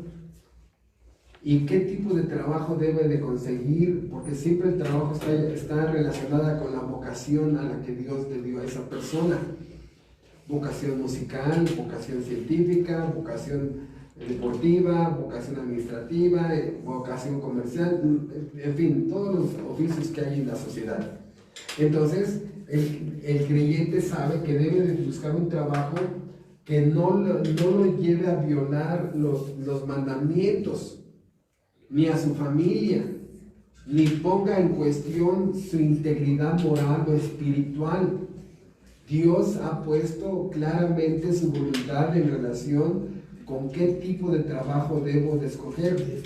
y qué tipo de trabajo debe de conseguir, porque siempre el trabajo está relacionada con la vocación a la que Dios le dio a esa persona. Vocación musical, vocación científica, vocación deportiva, vocación administrativa, vocación comercial, en fin, todos los oficios que hay en la sociedad. Entonces, el creyente sabe que debe de buscar un trabajo que no lo lleve a violar los mandamientos, ni a su familia, ni ponga en cuestión su integridad moral o espiritual. Dios ha puesto claramente su voluntad en relación con qué tipo de trabajo debo de escoger.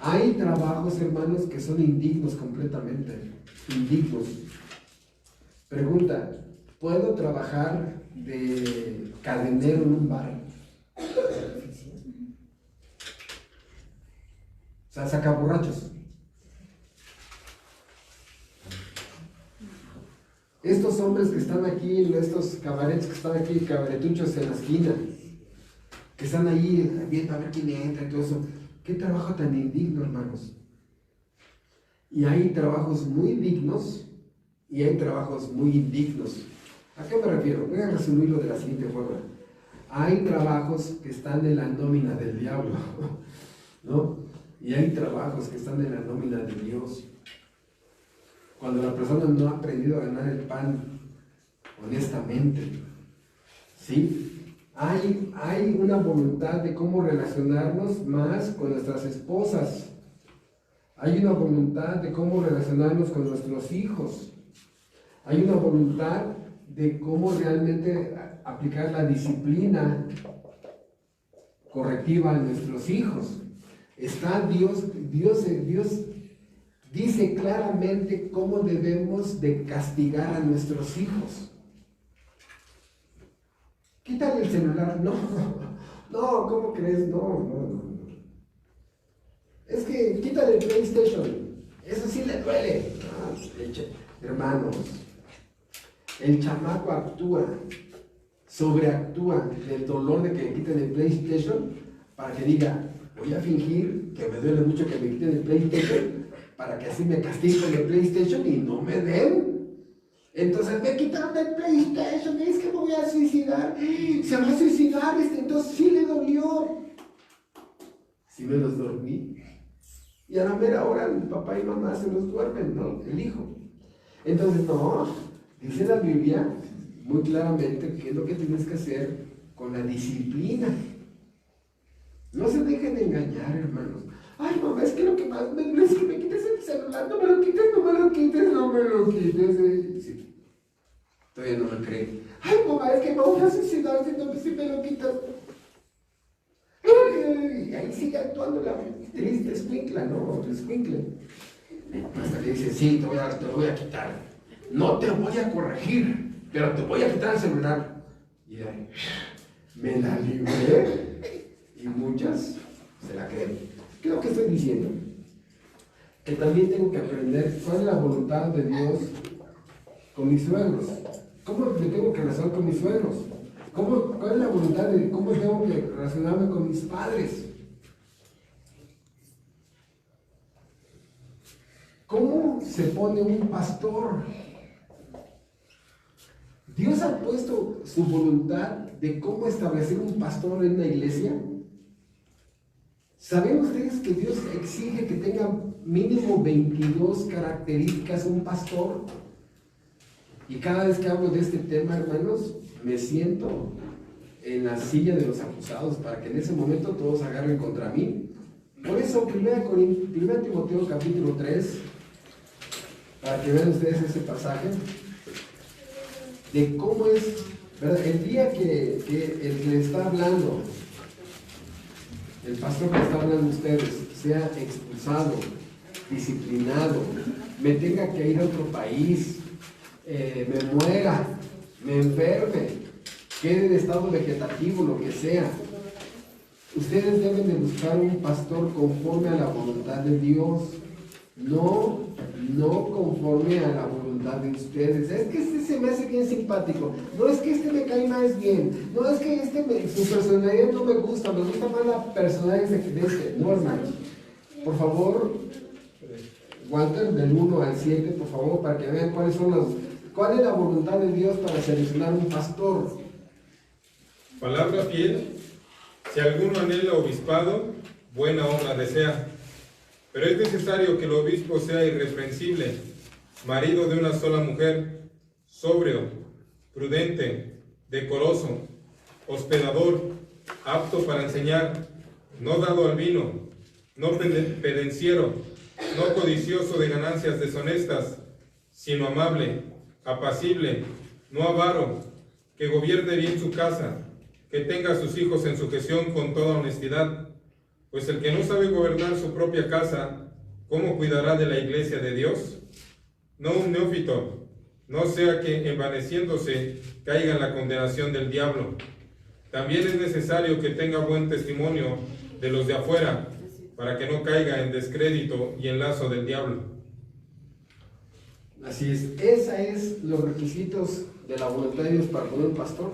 Hay trabajos, hermanos, que son indignos completamente, indignos. Pregunta: ¿puedo trabajar de cadenero en un bar. O sea, saca borrachos. Estos hombres que están aquí, estos cabarets que están aquí, cabaretuchos en la esquina, que están ahí viendo a ver quién entra y todo eso, qué trabajo tan indigno, hermanos. Y hay trabajos muy dignos y hay trabajos muy indignos. ¿A qué me refiero? Voy a resumirlo de la siguiente forma. Hay trabajos que están en la nómina del diablo, ¿no? Y hay trabajos que están en la nómina de Dios. Cuando la persona no ha aprendido a ganar el pan honestamente, ¿sí? Hay una voluntad de cómo relacionarnos más con nuestras esposas. Hay una voluntad de cómo relacionarnos con nuestros hijos. Hay una voluntad de cómo realmente aplicar la disciplina correctiva a nuestros hijos. Está Dios dice claramente cómo debemos de castigar a nuestros hijos. Quítale el celular. No, ¿cómo crees? No. Es que quítale el PlayStation. Eso sí le duele. Hermanos, el chamaco sobreactúa del dolor de que le quiten el PlayStation para que diga, voy a fingir que me duele mucho que me quiten el PlayStation para que así me castiguen con el PlayStation y no me den. Entonces me quitaron el PlayStation, es que me voy a suicidar. Se va a suicidar, entonces sí le dolió. Sí me los dormí. Y a la mera hora el papá y mamá se los duermen, ¿no? El hijo. Entonces, no, dice la Biblia muy claramente qué es lo que tienes que hacer con la disciplina. No se dejen engañar, hermanos. Ay, mamá, es que lo que más me duele es que me quites el celular. No me lo quites. Sí. Todavía no me creen. Ay, mamá, es que me voy a suicidar si me lo quitas. Y ahí sigue actuando la triste escuincla, ¿no? El escuincle. Hasta que dice, sí, te voy a quitar. No te voy a corregir, pero te voy a quitar el celular. Y ahí, me la libré. Y muchas se la creen. ¿Qué es lo que estoy diciendo? Que también tengo que aprender cuál es la voluntad de Dios con mis suegros. ¿Cómo me tengo que relacionar con mis suegros? ¿Cuál es la voluntad de cómo tengo que relacionarme con mis padres? ¿Cómo se pone un pastor? ¿Dios ha puesto su voluntad de cómo establecer un pastor en una iglesia? ¿Saben ustedes que Dios exige que tenga mínimo 22 características un pastor? Y cada vez que hablo de este tema, hermanos, me siento en la silla de los acusados para que en ese momento todos agarren contra mí. Por eso, 1 Timoteo capítulo 3, para que vean ustedes ese pasaje, de cómo es, ¿verdad? El día que el que le está hablando, el pastor que está hablando a ustedes, sea expulsado, disciplinado, me tenga que ir a otro país, me muera, me enferme, quede en estado vegetativo, lo que sea, ustedes deben de buscar un pastor conforme a la voluntad de Dios, no conforme a la voluntad de ustedes. Es que este se me hace bien simpático, no es que este me cae más bien, no es que su personalidad no me gusta más la personalidad de este. No, hermanos, por favor, Walter, del 1 al 7, por favor, para que vean cuál es la voluntad de Dios para seleccionar un pastor. Palabra fiel: si alguno anhela obispado, buena obra desea. Pero es necesario que el obispo sea irreprensible, marido de una sola mujer, sobrio, prudente, decoroso, hospedador, apto para enseñar, no dado al vino, no pendenciero, no codicioso de ganancias deshonestas, sino amable, apacible, no avaro, que gobierne bien su casa, que tenga a sus hijos en sujeción con toda honestidad. Pues el que no sabe gobernar su propia casa, ¿cómo cuidará de la iglesia de Dios? No un neófito, no sea que envaneciéndose caiga en la condenación del diablo. También es necesario que tenga buen testimonio de los de afuera, para que no caiga en descrédito y en lazo del diablo. Así es, esa es los requisitos de la voluntad de Dios para poner un pastor.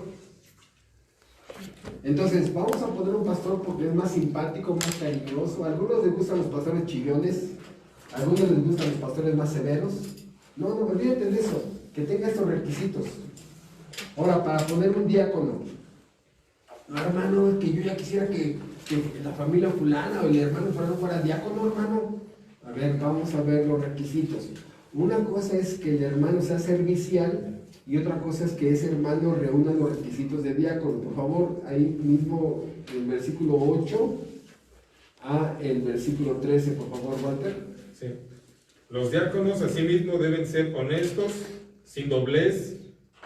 Entonces, vamos a poner un pastor porque es más simpático, más cariñoso. A algunos les gustan los pastores chillones, a algunos les gustan los pastores más severos. No, olvídate de eso, que tenga estos requisitos. Ahora, para poner un diácono, no, hermano, que yo ya quisiera que la familia fulana o el hermano fulano fuera diácono, hermano. A ver, vamos a ver los requisitos. Una cosa es que el hermano sea servicial y otra cosa es que ese hermano reúna los requisitos de diácono. Por favor, ahí mismo el versículo 8 a el versículo 13, por favor, Walter. Sí. Los diáconos asimismo deben ser honestos, sin doblez,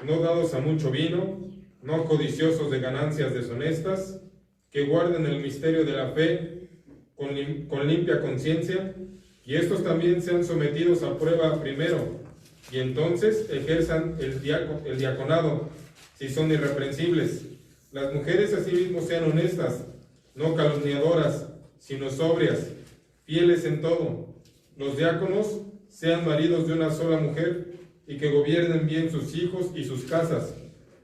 no dados a mucho vino, no codiciosos de ganancias deshonestas, que guarden el misterio de la fe con limpia conciencia, y estos también sean sometidos a prueba primero, y entonces ejerzan el diaconado, si son irreprensibles. Las mujeres asimismo sean honestas, no calumniadoras, sino sobrias, fieles en todo. Los diáconos sean maridos de una sola mujer, y que gobiernen bien sus hijos y sus casas,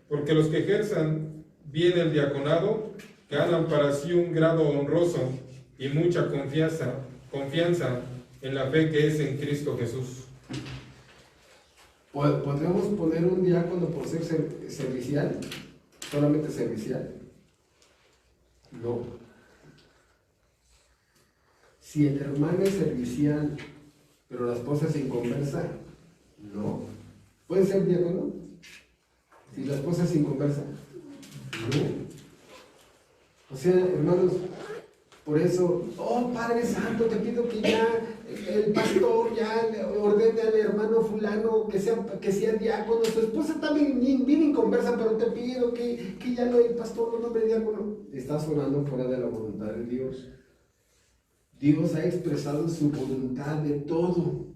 porque los que ejerzan bien el diaconado ganan para sí un grado honroso y mucha confianza en la fe que es en Cristo Jesús. ¿Podríamos poner un diácono por ser servicial? ¿Solamente servicial? No. Si el hermano es servicial, pero la esposa es inconversa, no. ¿Puede ser diácono? Si la esposa es inconversa, no. O sea, hermanos, por eso, oh Padre Santo, te pido que ya el pastor ya ordene al hermano fulano que sea diácono. Su esposa está bien inconversa, pero te pido que ya no, el pastor no nombre diácono. Estás orando fuera de la voluntad de Dios. Dios ha expresado su voluntad de todo.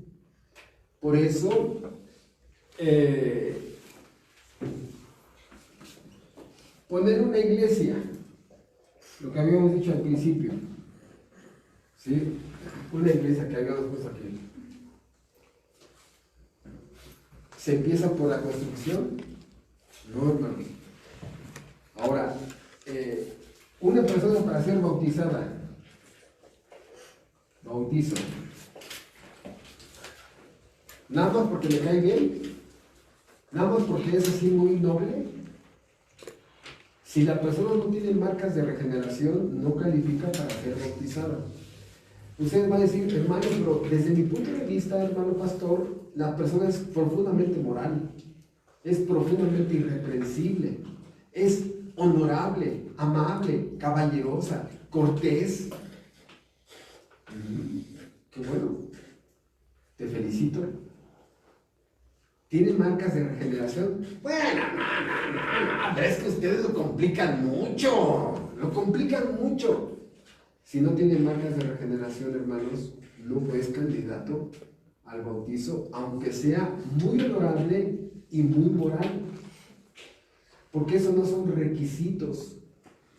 Por eso, poner una iglesia, lo que habíamos dicho al principio, ¿sí? Una iglesia que habíamos puesto aquí. ¿Se empieza por la construcción? No, hermanos. Ahora, una persona para ser bautizada, bautizo, nada más porque le cae bien, nada más porque es así muy noble. Si la persona no tiene marcas de regeneración, no califica para ser bautizada. Usted va a decir, hermano, pero desde mi punto de vista, hermano pastor, la persona es profundamente moral, es profundamente irreprensible, es honorable, amable, caballerosa, cortés. Qué bueno, te felicito. ¿Tiene marcas de regeneración? Bueno, no, pero es que ustedes lo complican mucho, Si no tiene marcas de regeneración, hermanos, no es candidato al bautizo, aunque sea muy honorable y muy moral. Porque esos no son requisitos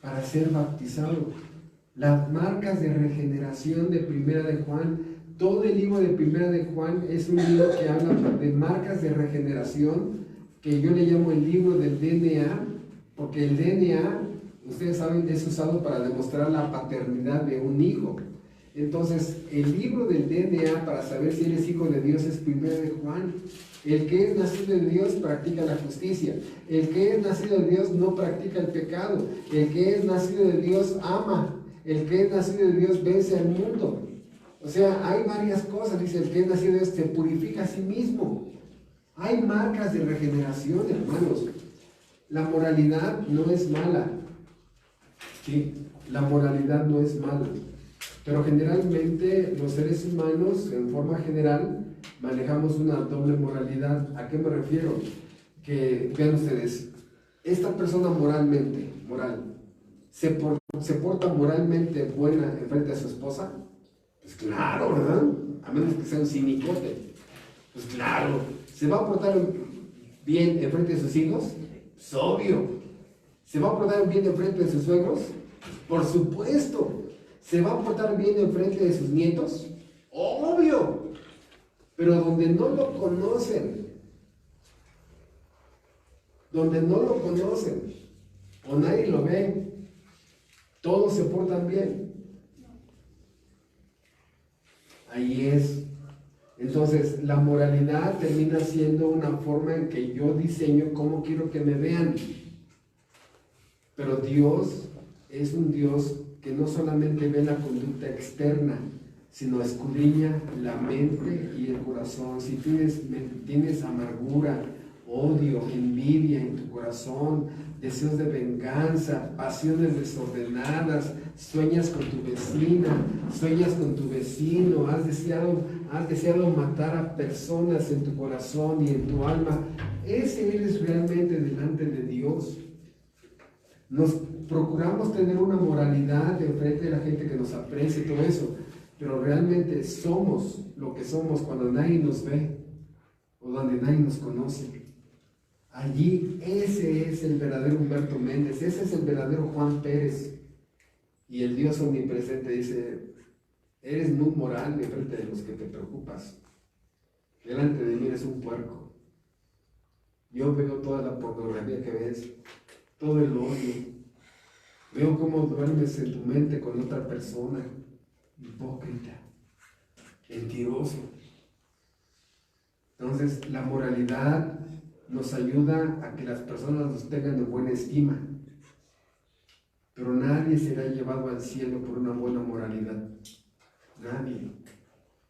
para ser bautizado. Las marcas de regeneración de Primera de Juan, todo el libro de Primera de Juan es un libro que habla de marcas de regeneración, que yo le llamo el libro del DNA, porque el DNA, ustedes saben, es usado para demostrar la paternidad de un hijo. Entonces, el libro del DNA para saber si eres hijo de Dios es Primera de Juan. El que es nacido de Dios practica la justicia. El que es nacido de Dios no practica el pecado. El que es nacido de Dios ama. El que es nacido de Dios vence al mundo. O sea, hay varias cosas. Dice, el que es nacido de Dios se purifica a sí mismo. Hay marcas de regeneración, hermanos. La moralidad no es mala. ¿Sí? La moralidad no es mala. Pero generalmente los seres humanos, en forma general, manejamos una doble moralidad. ¿A qué me refiero? Que, vean ustedes, esta persona moral, ¿se porta moralmente buena en frente a su esposa? Pues claro, ¿verdad? A menos que sea un cinicote. Pues claro, se va a portar bien enfrente de sus hijos? Es obvio. ¿Se va a portar bien enfrente de sus suegros? Por supuesto. ¿Se va a portar bien enfrente de sus nietos? Obvio. Pero donde no lo conocen, o nadie lo ve, todos se portan bien. Ahí es. Entonces, la moralidad termina siendo una forma en que yo diseño cómo quiero que me vean. Pero Dios es un Dios que no solamente ve la conducta externa, sino escudriña la mente y el corazón. Si tienes amargura, odio, envidia en tu corazón, deseos de venganza, pasiones desordenadas, sueñas con tu vecina, sueñas con tu vecino, has deseado matar a personas en tu corazón y en tu alma, ese eres realmente delante de Dios. Nos procuramos tener una moralidad de frente de la gente que nos aprecia y todo eso, pero realmente somos lo que somos cuando nadie nos ve o donde nadie nos conoce. Allí ese es el verdadero Humberto Méndez, ese es el verdadero Juan Pérez. Y el Dios omnipresente dice, eres muy moral de frente de los que te preocupas. Delante de mí eres un puerco. Yo veo toda la pornografía que ves, todo el odio. Veo cómo duermes en tu mente con otra persona. Hipócrita, mentiroso. Entonces, la moralidad nos ayuda a que las personas nos tengan en buena estima. Pero nadie será llevado al cielo por una buena moralidad. Nadie.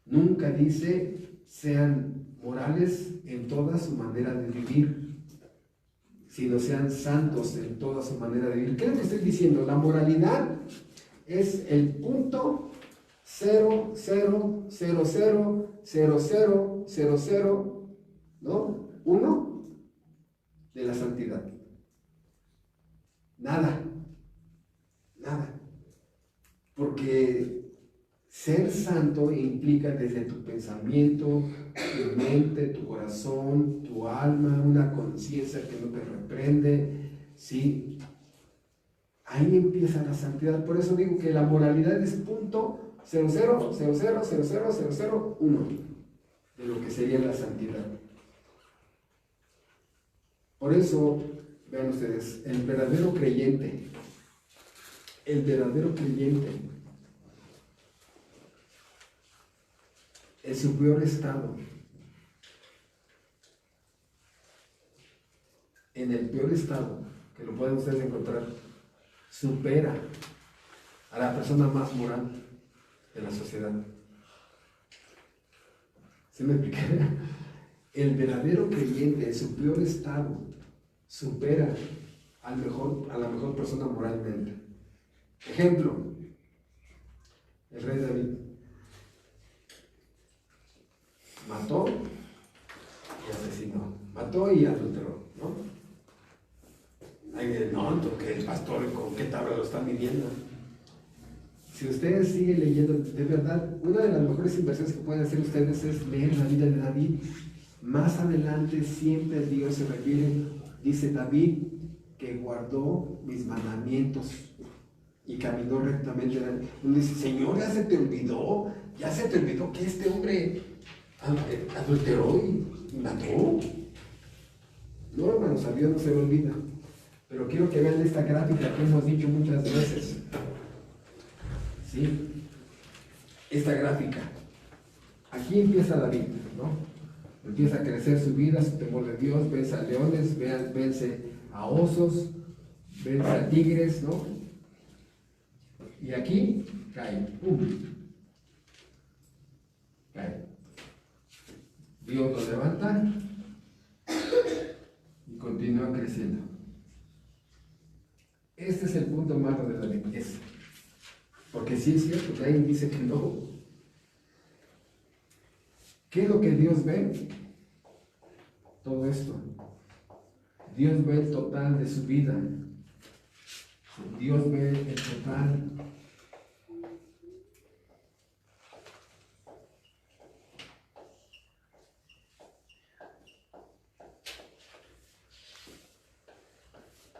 Nunca dice sean morales en toda su manera de vivir, sino sean santos en toda su manera de vivir. ¿Qué es lo que estoy diciendo? La moralidad es el punto 0,000,000,000, ¿no? 1 de la santidad. Nada. Porque ser santo implica desde tu pensamiento, tu mente, tu corazón, tu alma, una conciencia que no te reprende, ¿sí? Ahí empieza la santidad. Por eso digo que la moralidad es punto 0,000,000,001 de lo que sería la santidad. Por eso, vean ustedes, el verdadero creyente en su peor estado, en el peor estado que lo pueden ustedes encontrar, supera a la persona más moral de la sociedad. ¿Sí me expliqué? El verdadero creyente en su peor estado supera a la mejor persona moralmente. Ejemplo, el rey David mató y asesinó, mató y adulteró, ¿no? Ay, no, que el pastor con qué tabla lo está midiendo. Si ustedes siguen leyendo, de verdad, una de las mejores inversiones que pueden hacer ustedes es leer la vida de David. Más adelante siempre Dios se refiere, dice David, que guardó mis mandamientos y caminó rectamente. Uno dice, Señor, ya se te olvidó que este hombre adulteró y mató. No, hermanos, a Dios no se le olvida. Pero quiero que vean esta gráfica que hemos dicho muchas veces. ¿Sí? Esta gráfica. Aquí empieza David, ¿no? Empieza a crecer su vida, su temor de Dios, vence a leones, vence a osos, vence a tigres, ¿no? Y aquí cae, ¡pum! Cae. Dios lo levanta y continúa creciendo. Este es el punto malo de David, porque sí es cierto, nadie dice que no. ¿Qué es lo que Dios ve? Todo esto. Dios ve el total de su vida. Dios ve el total.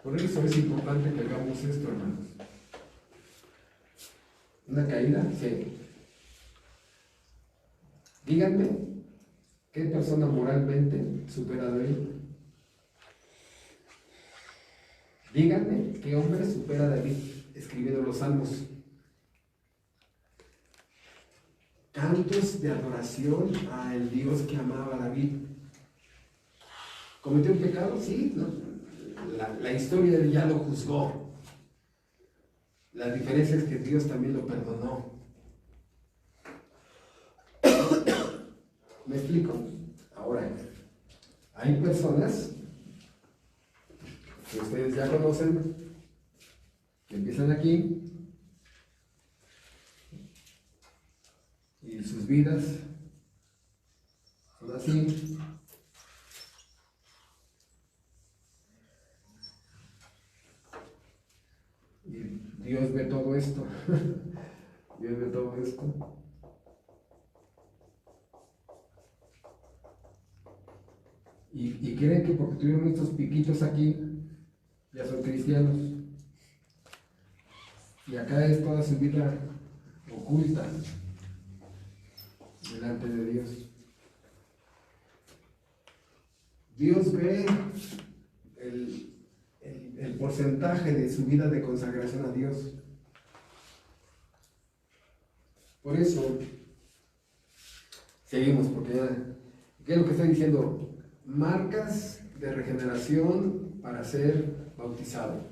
Por eso es importante que hagamos esto, hermanos. ¿Una caída? Sí. Díganme, ¿qué persona moralmente supera a David? Díganme, ¿qué hombre supera a David escribiendo los salmos? Cantos de adoración al Dios que amaba a David. ¿Cometió un pecado? Sí, ¿no? La historia ya lo juzgó. La diferencia es que Dios también lo perdonó. ¿Me explico? Ahora, hay personas que ustedes ya conocen, que empiezan aquí y sus vidas son así. Y Dios ve todo esto. Dios ve todo esto. Y creen que porque tuvieron estos piquitos aquí, ya son cristianos. Y acá es toda su vida oculta delante de Dios. Dios ve el porcentaje de su vida de consagración a Dios. Por eso, seguimos, porque ya, ¿qué es lo que estoy diciendo? Marcas de regeneración para ser bautizado.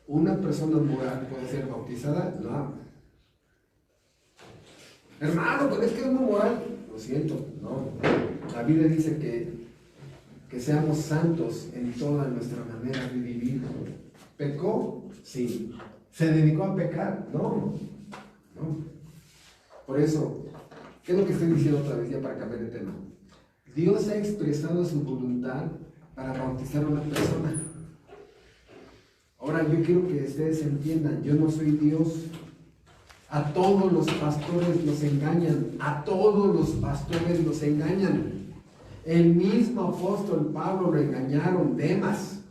¿Una persona moral puede ser bautizada? No. Hermano, pero es que es muy moral. Lo siento, no. La Biblia dice que seamos santos en toda nuestra manera de vivir. ¿Pecó? Sí. ¿Se dedicó a pecar? No. No. Por eso, ¿qué es lo que estoy diciendo otra vez ya para cambiar de tema? Dios ha expresado su voluntad para bautizar a una persona. Ahora yo quiero que ustedes entiendan, yo no soy Dios. A todos los pastores los engañan, a todos los pastores los engañan. El mismo apóstol Pablo lo engañaron, Demas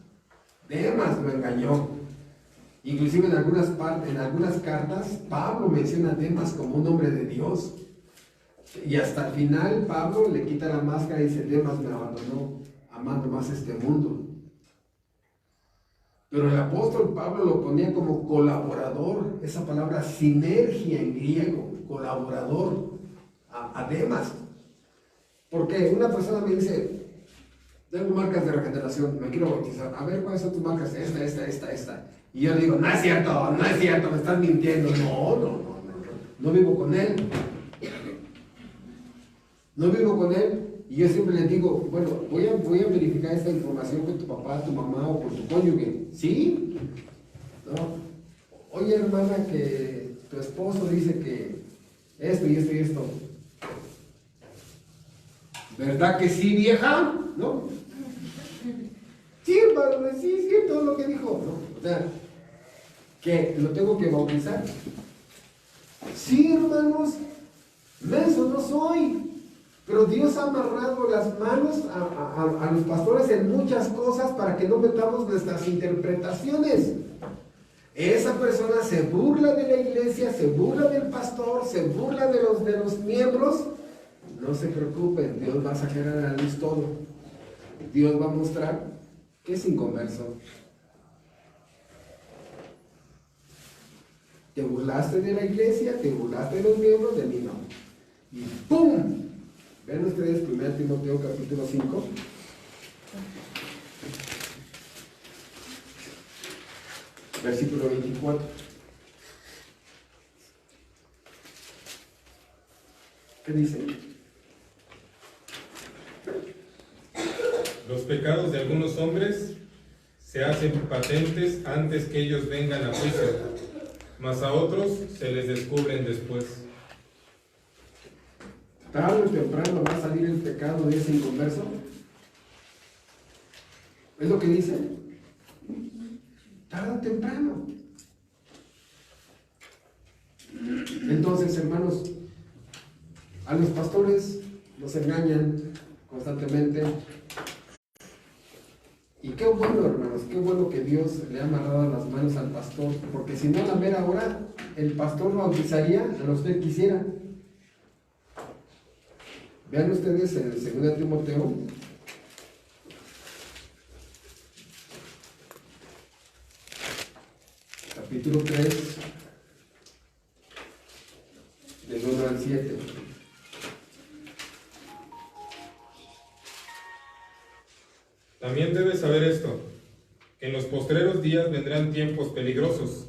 lo engañó. Inclusive en algunas cartas, Pablo menciona a Demas como un hombre de Dios. Y hasta el final Pablo le quita la máscara y dice, Demas me abandonó, amando más este mundo. Pero el apóstol Pablo lo ponía como colaborador, esa palabra sinergia en griego, colaborador, a Demas. Porque una persona me dice, tengo marcas de regeneración, me quiero bautizar, a ver cuáles son tus marcas, esta. Y yo le digo, no es cierto, me estás mintiendo. No vivo con él. No vivo con él. Y yo siempre le digo, bueno, voy a verificar esta información con tu papá, tu mamá o con tu cónyuge. ¿Sí? ¿No? Oye, hermana, que tu esposo dice que esto y esto y esto. ¿Verdad que sí, vieja? ¿No? Sí, hermano, sí, todo lo que dijo. ¿No? O sea, que lo tengo que bautizar. Sí, hermanos, menso no soy. Pero Dios ha amarrado las manos a los pastores en muchas cosas para que no metamos nuestras interpretaciones. Esa persona se burla de la iglesia, se burla del pastor, se burla de los miembros. No se preocupen, Dios va a sacar a la luz todo. Dios va a mostrar que es inconverso. Te burlaste de la iglesia, te burlaste de los miembros, de mí no. Y ¡pum! Ven ustedes 1 Timoteo capítulo 5. Versículo 24. ¿Qué dice? Los pecados de algunos hombres se hacen patentes antes que ellos vengan a juicio, mas a otros se les descubren después. Tarde o temprano va a salir el pecado de ese inconverso. ¿Es lo que dice? Tarde o temprano. Entonces, hermanos, a los pastores los engañan constantemente. Y qué bueno, hermanos, qué bueno que Dios le ha amarrado las manos al pastor, porque si no, a la mera hora, el pastor lo bautizaría a lo que usted quisiera. Vean ustedes en 2 Timoteo, capítulo 3, del 1 al 7. También debes saber esto, que en los postreros días vendrán tiempos peligrosos,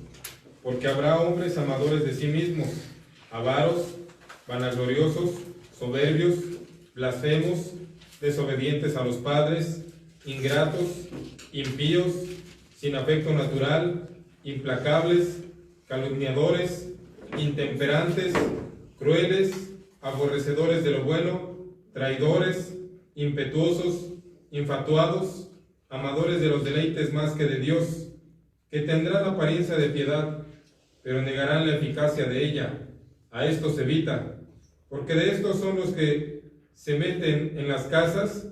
porque habrá hombres amadores de sí mismos, avaros, vanagloriosos, soberbios, blasfemos, desobedientes a los padres, ingratos, impíos, sin afecto natural, implacables, calumniadores, intemperantes, crueles, aborrecedores de lo bueno, traidores, impetuosos, infatuados, amadores de los deleites más que de Dios, que tendrán apariencia de piedad, pero negarán la eficacia de ella. A estos evita, porque de estos son los que se meten en las casas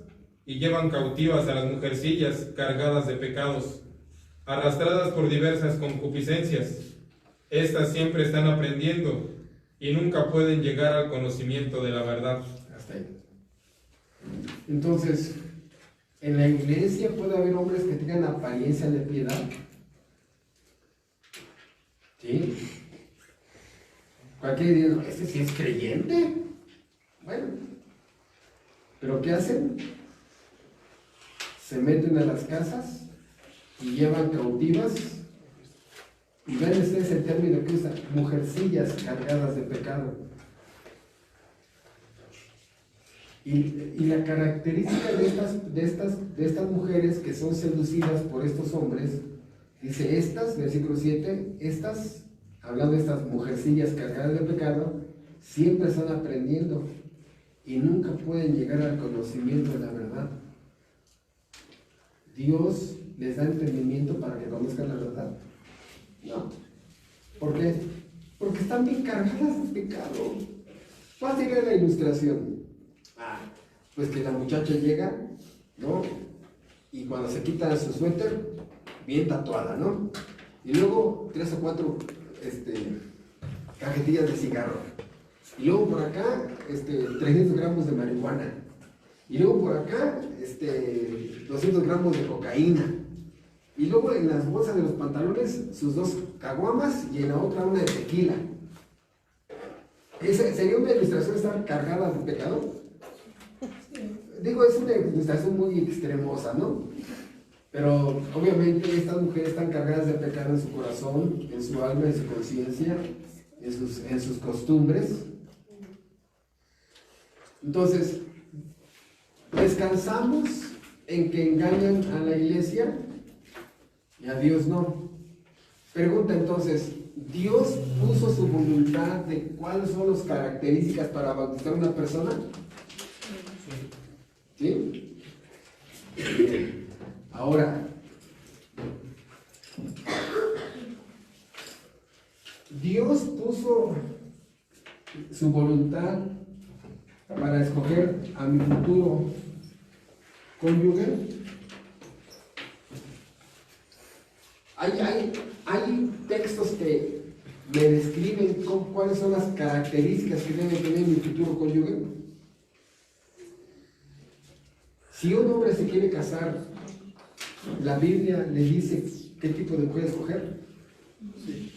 y llevan cautivas a las mujercillas cargadas de pecados, arrastradas por diversas concupiscencias. Estas siempre están aprendiendo y nunca pueden llegar al conocimiento de la verdad. Hasta ahí. Entonces, en la iglesia puede haber hombres que tengan apariencia de piedad. ¿Sí? Cualquiera dice, ¿este sí es creyente? Bueno, ¿pero qué hacen? Se meten a las casas y llevan cautivas, y ven ustedes el término que usa, mujercillas cargadas de pecado. Y la característica de estas mujeres que son seducidas por estos hombres, dice estas, versículo 7, estas, hablando de estas mujercillas cargadas de pecado, siempre están aprendiendo y nunca pueden llegar al conocimiento de la verdad. Dios les da entendimiento para que conozcan la verdad. No. ¿Por qué? Porque están bien cargadas de pecado. Fácil es la ilustración. Pues que la muchacha llega, ¿no? Y cuando se quita su suéter, bien tatuada, ¿no? Y luego 3 o 4 cajetillas de cigarro. Y luego por acá, 300 gramos de marihuana. Y luego por acá, 200 gramos de cocaína. Y luego en las bolsas de los pantalones, sus 2 caguamas y en la otra una de tequila. ¿Sería una ilustración estar cargada de pecado? Digo, es una ilustración muy extremosa, ¿no? Pero obviamente estas mujeres están cargadas de pecado en su corazón, en su alma, en su conciencia, en sus costumbres. Entonces, descansamos en que engañan a la iglesia y a Dios no. Pregunta entonces, ¿Dios puso su voluntad de cuáles son las características para bautizar a una persona? ¿Sí? Bien. Ahora, Dios puso su voluntad para escoger a mi futuro cónyuge. Hay textos que me describen cuáles son las características que debe tener mi futuro cónyuge. Si un hombre se quiere casar, ¿la Biblia le dice qué tipo de mujer escoger? Sí.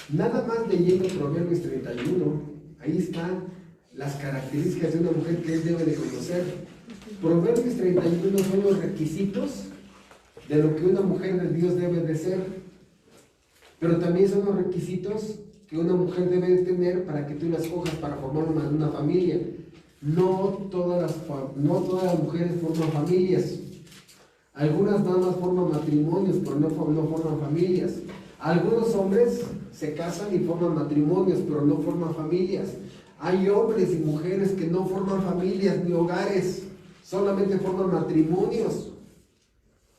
Nada más leyendo Proverbios 31, ahí están las características de una mujer que él debe de conocer. Proverbios 31 son los requisitos de lo que una mujer de Dios debe de ser, pero también son los requisitos que una mujer debe de tener para que tú la escojas para formar una familia. No todas las mujeres forman familias. Algunas nada más forman matrimonios, pero no forman familias. Algunos hombres se casan y forman matrimonios, pero no forman familias. Hay hombres y mujeres que no forman familias ni hogares, solamente forman matrimonios.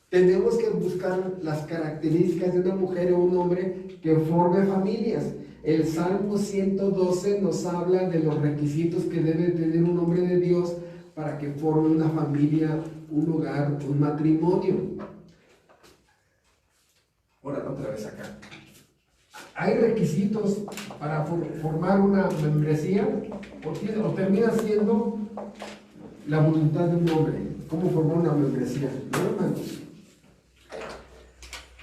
Tenemos que buscar las características de una mujer o un hombre que forme familias. El Salmo 112 nos habla de los requisitos que debe tener un hombre de Dios para que forme una familia, un hogar, un matrimonio. Ahora, otra vez acá. ¿Hay requisitos para formar una membresía? ¿O termina siendo la voluntad de un hombre? ¿Cómo formar una membresía? No, hermanos.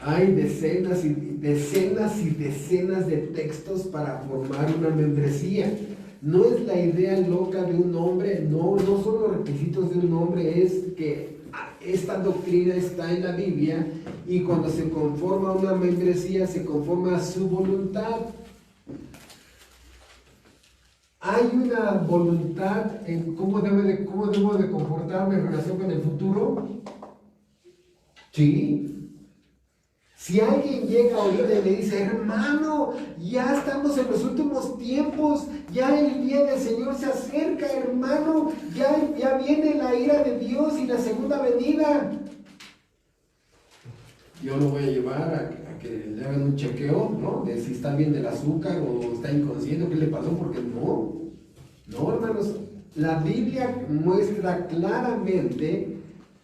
Hay decenas y decenas y decenas de textos para formar una membresía. No es la idea loca de un hombre, no son los requisitos de un hombre, es que esta doctrina está en la Biblia y cuando se conforma una membresía se conforma a su voluntad. ¿Hay una voluntad en cómo debo de comportarme en relación con el futuro? Sí. Si alguien llega ahorita y le dice, hermano, ya estamos en los últimos tiempos, ya el día del Señor se acerca, hermano, ya viene la ira de Dios y la segunda venida. Yo lo voy a llevar a que le hagan un chequeo, ¿no? De si está bien del azúcar o está inconsciente, ¿qué le pasó? Porque no, hermanos, la Biblia muestra claramente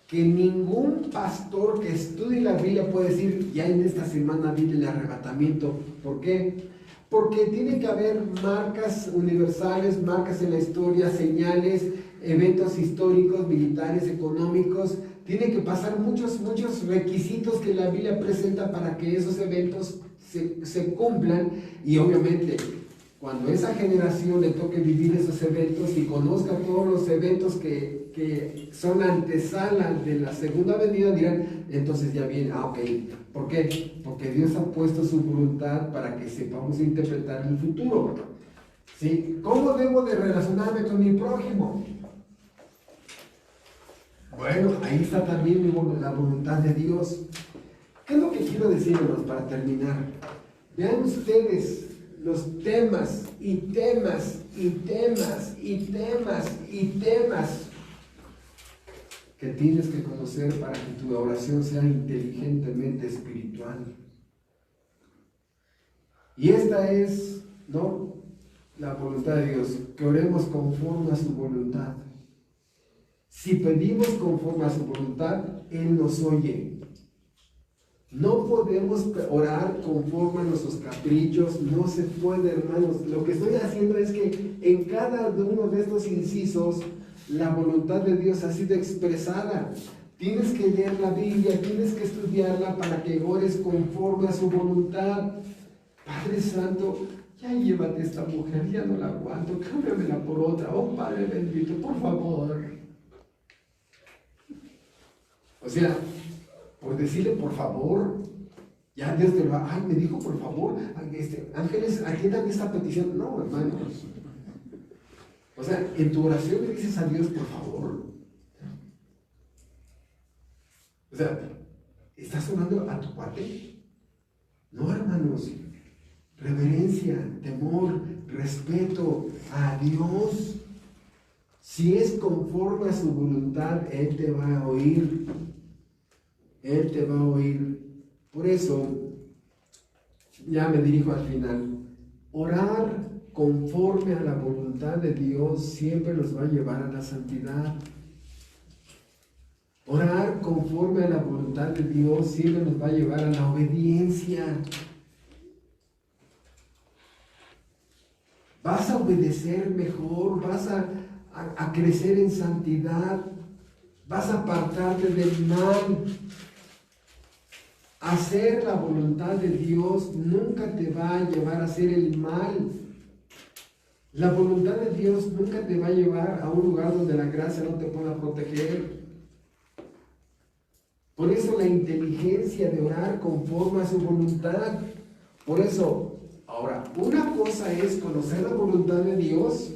que ningún pastor que estudie la Biblia puede decir, ya en esta semana viene el arrebatamiento. ¿Por qué? Porque tiene que haber marcas universales, marcas en la historia, señales, eventos históricos, militares, económicos. Tiene que pasar muchos requisitos que la Biblia presenta para que esos eventos se cumplan. Y obviamente, cuando esa generación le toque vivir esos eventos y conozca todos los eventos que son antesala de la segunda venida, dirán, entonces ya viene, ok. ¿Por qué? Porque Dios ha puesto su voluntad para que sepamos interpretar el futuro. ¿Sí? ¿Cómo debo de relacionarme con mi prójimo? Bueno, ahí está también la voluntad de Dios. ¿Qué es lo que quiero decir, hermanos, para terminar? Vean ustedes los temas y temas y temas y temas y temas que tienes que conocer para que tu oración sea inteligentemente espiritual. Y esta es, ¿no?, la voluntad de Dios, que oremos conforme a su voluntad. Si pedimos conforme a su voluntad, Él nos oye. No podemos orar conforme a nuestros caprichos, no se puede, hermanos. Lo que estoy haciendo es que en cada uno de estos incisos, la voluntad de Dios ha sido expresada. Tienes que leer la Biblia, tienes que estudiarla para que ores conforme a su voluntad. Padre Santo, ya llévate esta mujer, ya no la aguanto, cámbiamela por otra. Oh Padre bendito, por favor. O sea, por decirle por favor, ya Dios te lo va, ay, me dijo por favor, ángeles, atiendan esta petición. No, hermanos. O sea, en tu oración le dices a Dios por favor. O sea, ¿estás orando a tu cuate? No, hermanos. Reverencia, temor, respeto a Dios. Si es conforme a su voluntad, Él te va a oír. Él te va a oír. Por eso, ya me dirijo al final. Orar conforme a la voluntad de Dios siempre nos va a llevar a la santidad. Orar conforme a la voluntad de Dios siempre nos va a llevar a la obediencia. Vas a obedecer mejor, vas a crecer en santidad, vas a apartarte del mal. Hacer la voluntad de Dios nunca te va a llevar a hacer el mal. La voluntad de Dios nunca te va a llevar a un lugar donde la gracia no te pueda proteger. Por eso la inteligencia de orar conforme a su voluntad. Por eso, ahora, una cosa es conocer la voluntad de Dios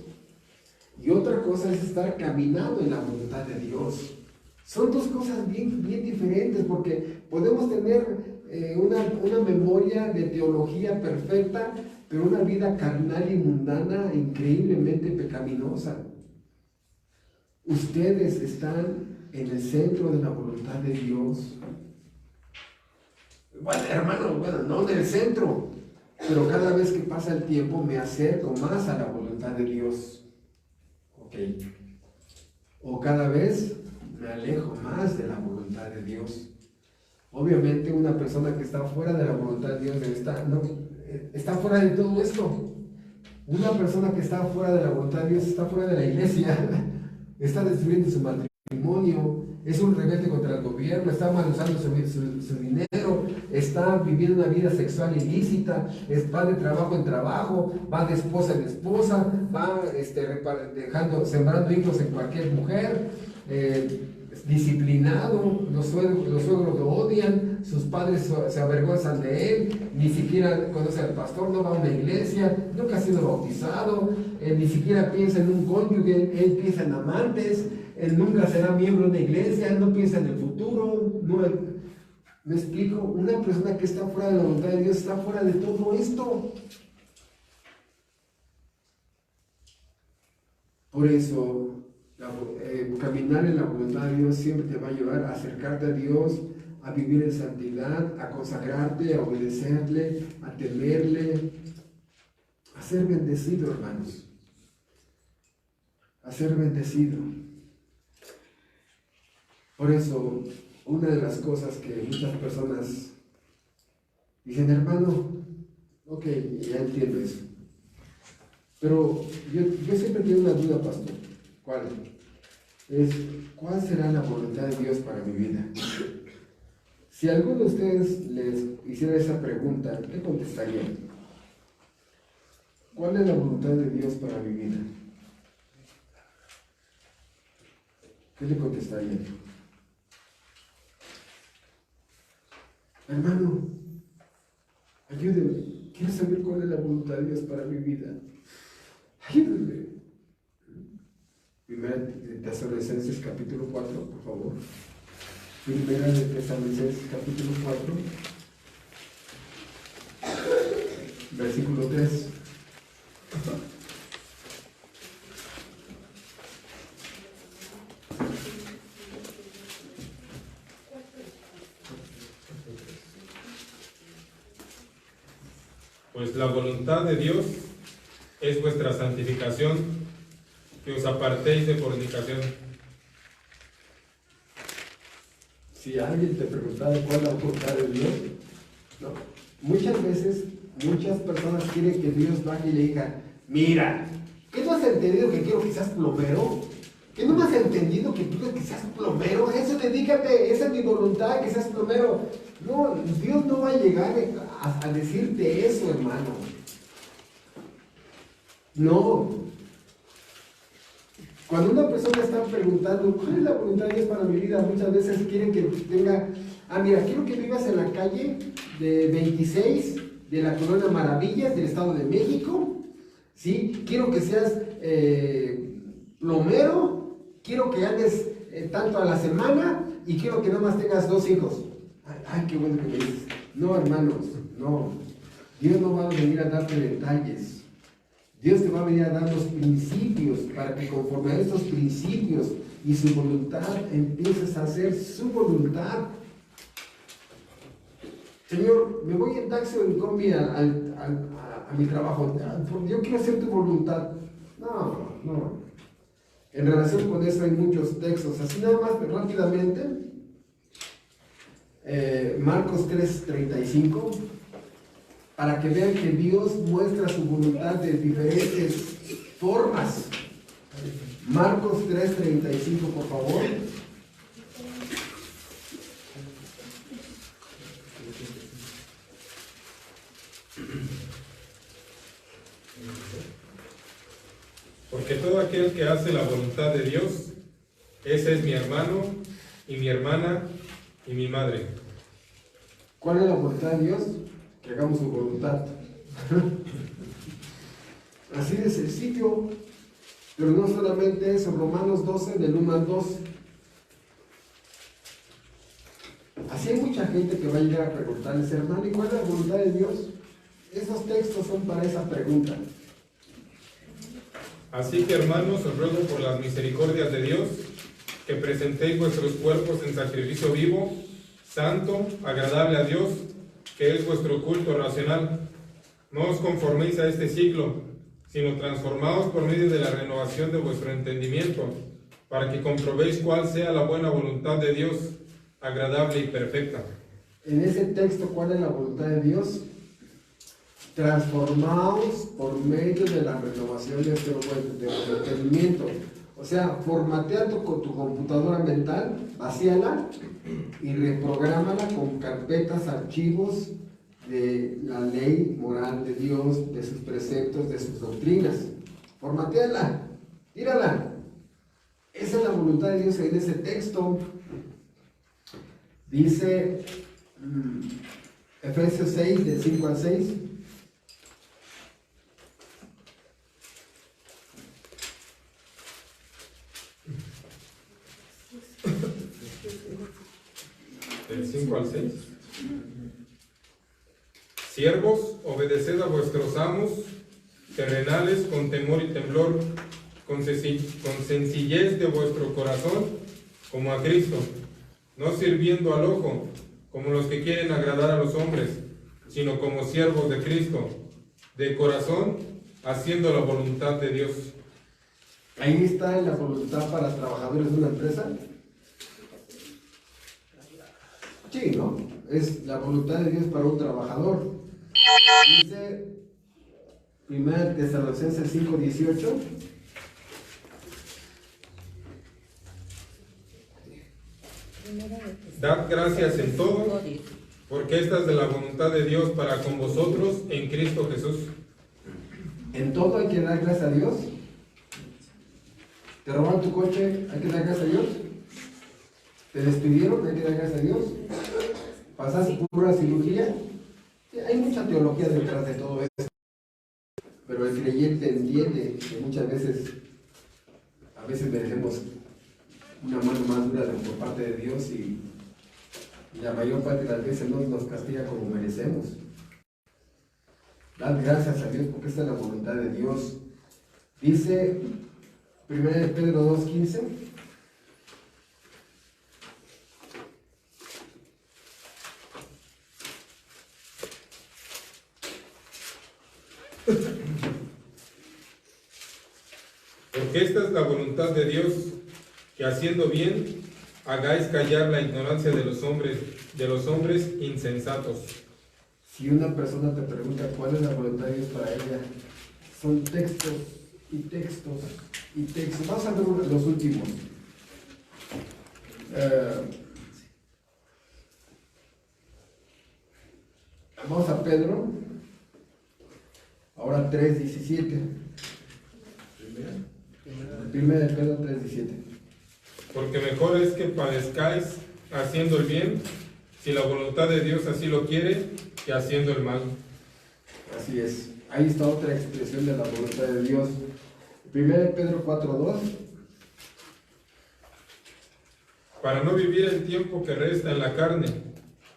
y otra cosa es estar caminando en la voluntad de Dios. Son dos cosas bien diferentes, porque podemos tener una memoria de teología perfecta, pero una vida carnal y mundana increíblemente pecaminosa. Ustedes están en el centro de la voluntad de Dios. Bueno, hermano, no en el centro, pero cada vez que pasa el tiempo me acerco más a la voluntad de Dios. Ok. O cada vez me alejo más de la voluntad de Dios. Obviamente una persona que está fuera de la voluntad de Dios está fuera de todo esto. Una persona que está fuera de la voluntad de Dios está fuera de la iglesia, está destruyendo su matrimonio, es un rebelde contra el gobierno, está mal usando su dinero, está viviendo una vida sexual ilícita, va de trabajo en trabajo, va de esposa en esposa, va sembrando hijos en cualquier mujer, disciplinado, los suegros lo odian, sus padres se avergüenzan de él, ni siquiera conoce al pastor, no va a una iglesia, nunca ha sido bautizado, ni siquiera piensa en un cónyuge, él piensa en amantes, él nunca será miembro de una iglesia, él no piensa en el futuro. ¿Me explico? Una persona que está fuera de la voluntad de Dios está fuera de todo esto. Por eso, caminar en la voluntad de Dios siempre te va a ayudar a acercarte a Dios, a vivir en santidad, a consagrarte, a obedecerle, a temerle, a ser bendecido, hermanos. A ser bendecido. Por eso, una de las cosas que muchas personas dicen, hermano, ok, ya entiendo eso. Pero yo siempre tengo una duda, pastor. ¿Cuál será la voluntad de Dios para mi vida? Si alguno de ustedes les hiciera esa pregunta, ¿qué contestarían? ¿Cuál es la voluntad de Dios para mi vida? ¿Qué le contestarían? Hermano, ayúdeme. Quiero saber cuál es la voluntad de Dios para mi vida. Ayúdeme. Primera de Tesalonicenses capítulo 4, por favor. Primera de Tesalonicenses capítulo 4, versículo 3. Pues la voluntad de Dios es vuestra santificación, que os apartéis de fornicación. Si alguien te preguntara cuál es la voluntad de Dios, no. Muchas veces, muchas personas quieren que Dios vaya y le diga, mira, ¿qué no has entendido que quiero que seas plomero? ¿Qué no me has entendido que quiero que seas plomero? Eso dedícate, esa es mi voluntad, que seas plomero. No, Dios no va a llegar a decirte eso, hermano. No. Cuando una persona está preguntando, ¿cuál es la voluntad de Dios para mi vida? Muchas veces quieren que tenga, mira, quiero que vivas en la calle de 26 de la Colonia Maravillas del Estado de México, ¿sí? Quiero que seas plomero, quiero que andes tanto a la semana y quiero que nada más tengas 2 hijos. Ay, qué bueno que me dices. No, hermanos, no. Dios no va a venir a darte detalles. Dios te va a venir a dar los principios para que conforme a estos principios y su voluntad empieces a hacer su voluntad. Señor, me voy en taxi o en combi a mi trabajo. Yo quiero hacer tu voluntad. No. En relación con eso hay muchos textos. Así nada más rápidamente. Marcos 3:35. Para que vean que Dios muestra su voluntad de diferentes formas. Marcos 3:35, por favor. Porque todo aquel que hace la voluntad de Dios, ese es mi hermano y mi hermana y mi madre. ¿Cuál es la voluntad de Dios? Que hagamos su voluntad. Así de sencillo. Pero no solamente eso, Romanos 12, del 1 al 2. Así hay mucha gente que va a llegar a preguntarles, hermano, ¿y cuál es la voluntad de Dios? Esos textos son para esa pregunta. Así que, hermanos, os ruego por las misericordias de Dios, que presentéis vuestros cuerpos en sacrificio vivo, santo, agradable a Dios, que es vuestro culto racional. No os conforméis a este siglo, sino transformaos por medio de la renovación de vuestro entendimiento, para que comprobéis cuál sea la buena voluntad de Dios, agradable y perfecta. en ese texto, ¿cuál es la voluntad de Dios? Transformaos por medio de la renovación de del entendimiento. O sea, formatea tu computadora mental, vacíala y reprográmala con carpetas, archivos de la ley moral de Dios, de sus preceptos, de sus doctrinas. Formateala, tírala. Esa es la voluntad de Dios en ese texto. Dice Efesios 6, del 5 al 6. Del 5 al 6. Siervos, obedeced a vuestros amos terrenales con temor y temblor, con sencillez de vuestro corazón, como a Cristo, no sirviendo al ojo, como los que quieren agradar a los hombres, sino como siervos de Cristo, de corazón, haciendo la voluntad de Dios. Ahí está la voluntad para trabajadores de una empresa. Sí, ¿no? Es la voluntad de Dios para un trabajador. Dice 1 Tesalonicenses 5:18. Dad gracias en todo, porque esta es de la voluntad de Dios para con vosotros en Cristo Jesús. En todo hay que dar gracias a Dios. Te robaron tu coche, hay que dar gracias a Dios. Te despidieron, hay que dar gracias a Dios. Pasaste por una cirugía. Hay mucha teología detrás de todo esto. Pero el creyente entiende que muchas veces, a veces merecemos una mano más dura por parte de Dios y la mayor parte de las veces no nos castiga como merecemos. Dad gracias a Dios porque esta es la voluntad de Dios. Dice 1 Pedro 2:15. Porque esta es la voluntad de Dios, que haciendo bien hagáis callar la ignorancia de los hombres insensatos. Si una persona te pregunta cuál es la voluntad de Dios para ella, son textos y textos y textos. Vamos a ver los últimos. Vamos a Pedro, ahora 3:17. Primera de Pedro 3:17. Porque mejor es que padezcáis haciendo el bien, si la voluntad de Dios así lo quiere, que haciendo el mal. Así es. Ahí está otra expresión de la voluntad de Dios. Primera de Pedro 4:2. Para no vivir el tiempo que resta en la carne,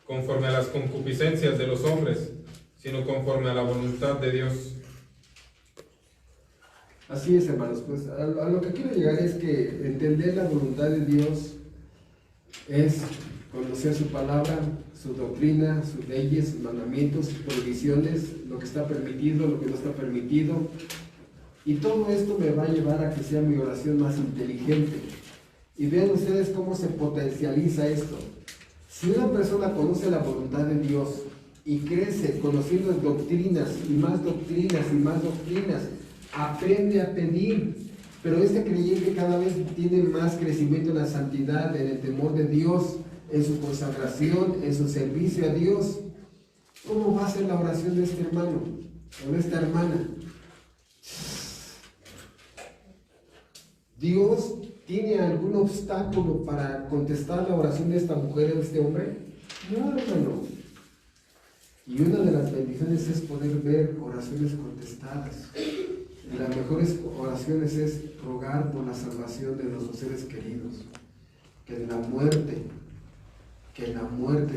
conforme a las concupiscencias de los hombres, sino conforme a la voluntad de Dios. Así es, hermanos, pues a lo que quiero llegar es que entender la voluntad de Dios es conocer su palabra, su doctrina, sus leyes, sus mandamientos, sus prohibiciones, lo que está permitido, lo que no está permitido. Y todo esto me va a llevar a que sea mi oración más inteligente. Y vean ustedes cómo se potencializa esto. Si una persona conoce la voluntad de Dios y crece conociendo doctrinas y más doctrinas y más doctrinas, aprende a pedir, pero este creyente cada vez tiene más crecimiento en la santidad, en el temor de Dios, en su consagración, en su servicio a Dios. ¿Cómo va a ser la oración de este hermano o de esta hermana? ¿Dios tiene algún obstáculo para contestar la oración de esta mujer o de este hombre? No, hermano. Y una de las bendiciones es poder ver oraciones contestadas. Y las mejores oraciones es rogar por la salvación de nuestros seres queridos. Que en la muerte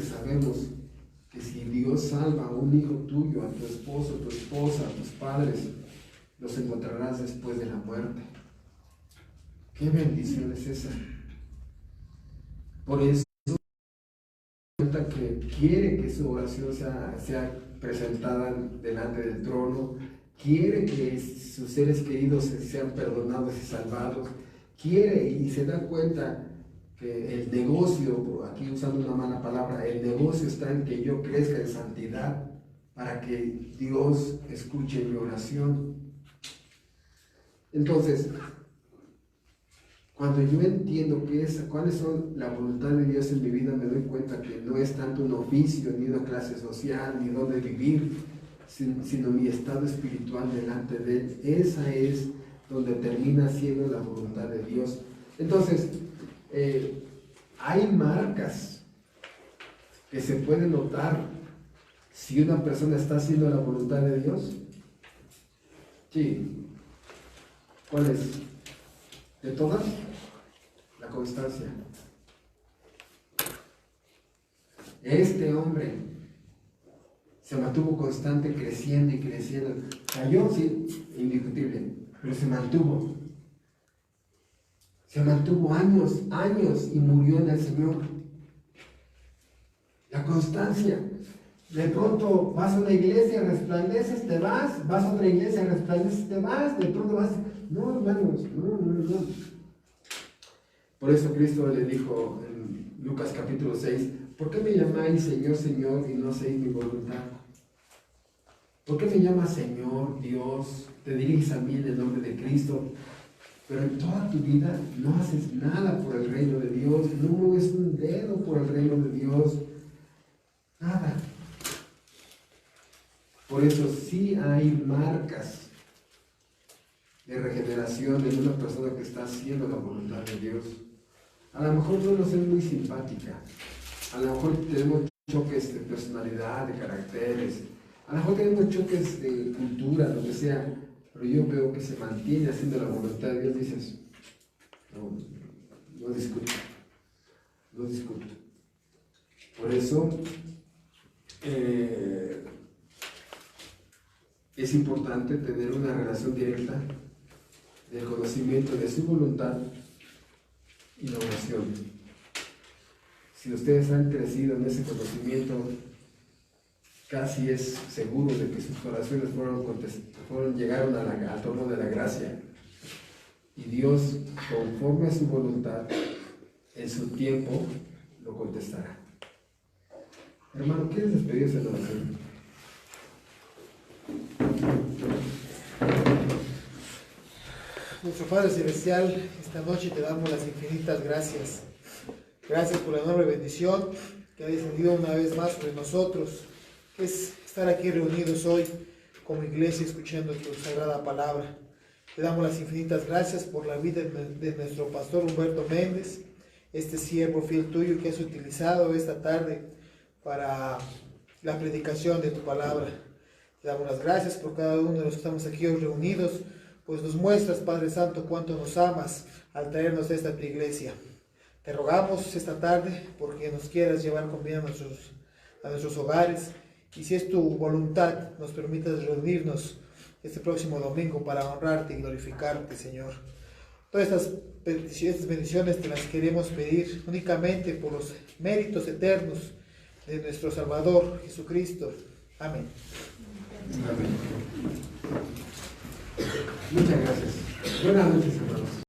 sabemos que si Dios salva a un hijo tuyo, a tu esposo, a tu esposa, a tus padres, los encontrarás después de la muerte. ¿Qué bendición es esa? Por eso cuenta que quiere que su oración sea presentada delante del trono, quiere que sus seres queridos sean perdonados y salvados, quiere y se da cuenta que el negocio, aquí usando una mala palabra, el negocio está en que yo crezca en santidad para que Dios escuche mi oración. Entonces, cuando yo entiendo cuáles son la voluntad de Dios en mi vida, me doy cuenta que no es tanto un oficio, ni una clase social, ni dónde vivir, sino mi estado espiritual delante de Él. Esa es donde termina siendo la voluntad de Dios. Entonces, hay marcas que se pueden notar si una persona está haciendo la voluntad de Dios. Sí. ¿Cuál es? ¿De todas? La constancia. Este hombre se mantuvo constante, creciendo y creciendo. Cayó, sí, indiscutible, pero se mantuvo. Se mantuvo años y murió en el Señor. La constancia. De pronto vas a una iglesia, resplandeces, te vas a otra iglesia, resplandeces, te vas, de pronto vas. No, hermanos, no. Por eso Cristo le dijo en Lucas capítulo 6, ¿por qué me llamáis Señor, Señor y no hacéis mi voluntad? ¿Por qué me llamas Señor, Dios? Te diriges a mí en el nombre de Cristo, pero en toda tu vida no haces nada por el reino de Dios, no mueves un dedo por el reino de Dios, nada. Por eso sí hay marcas de regeneración en una persona que está haciendo la voluntad de Dios. A lo mejor no nos es muy simpática, a lo mejor tenemos choques de personalidad, de caracteres, a lo mejor tenemos choques de cultura, lo que sea, pero yo veo que se mantiene haciendo la voluntad de Dios. Dices, no discuto. Por eso es importante tener una relación directa del conocimiento de su voluntad y la oración. Si ustedes han crecido en ese conocimiento, casi es seguro de que sus oraciones llegaron al trono de la gracia. Y Dios, conforme a su voluntad, en su tiempo, lo contestará. Hermano, ¿quieres despedirse de la oración? Nuestro Padre Celestial, esta noche te damos las infinitas gracias. Gracias por la enorme bendición que ha descendido una vez más sobre nosotros, que es estar aquí reunidos hoy como iglesia escuchando tu sagrada palabra. Te damos las infinitas gracias por la vida de nuestro pastor Humberto Méndez, este siervo fiel tuyo que has utilizado esta tarde para la predicación de tu palabra. Te damos las gracias por cada uno de los que estamos aquí hoy reunidos, pues nos muestras, Padre Santo, cuánto nos amas al traernos a esta tu iglesia. Te rogamos esta tarde porque nos quieras llevar con bien a nuestros hogares, y si es tu voluntad, nos permitas reunirnos este próximo domingo para honrarte y glorificarte, Señor. Todas estas bendiciones te las queremos pedir únicamente por los méritos eternos de nuestro Salvador Jesucristo. Amén. Amén. Muchas gracias. Buenas noches, hermanos.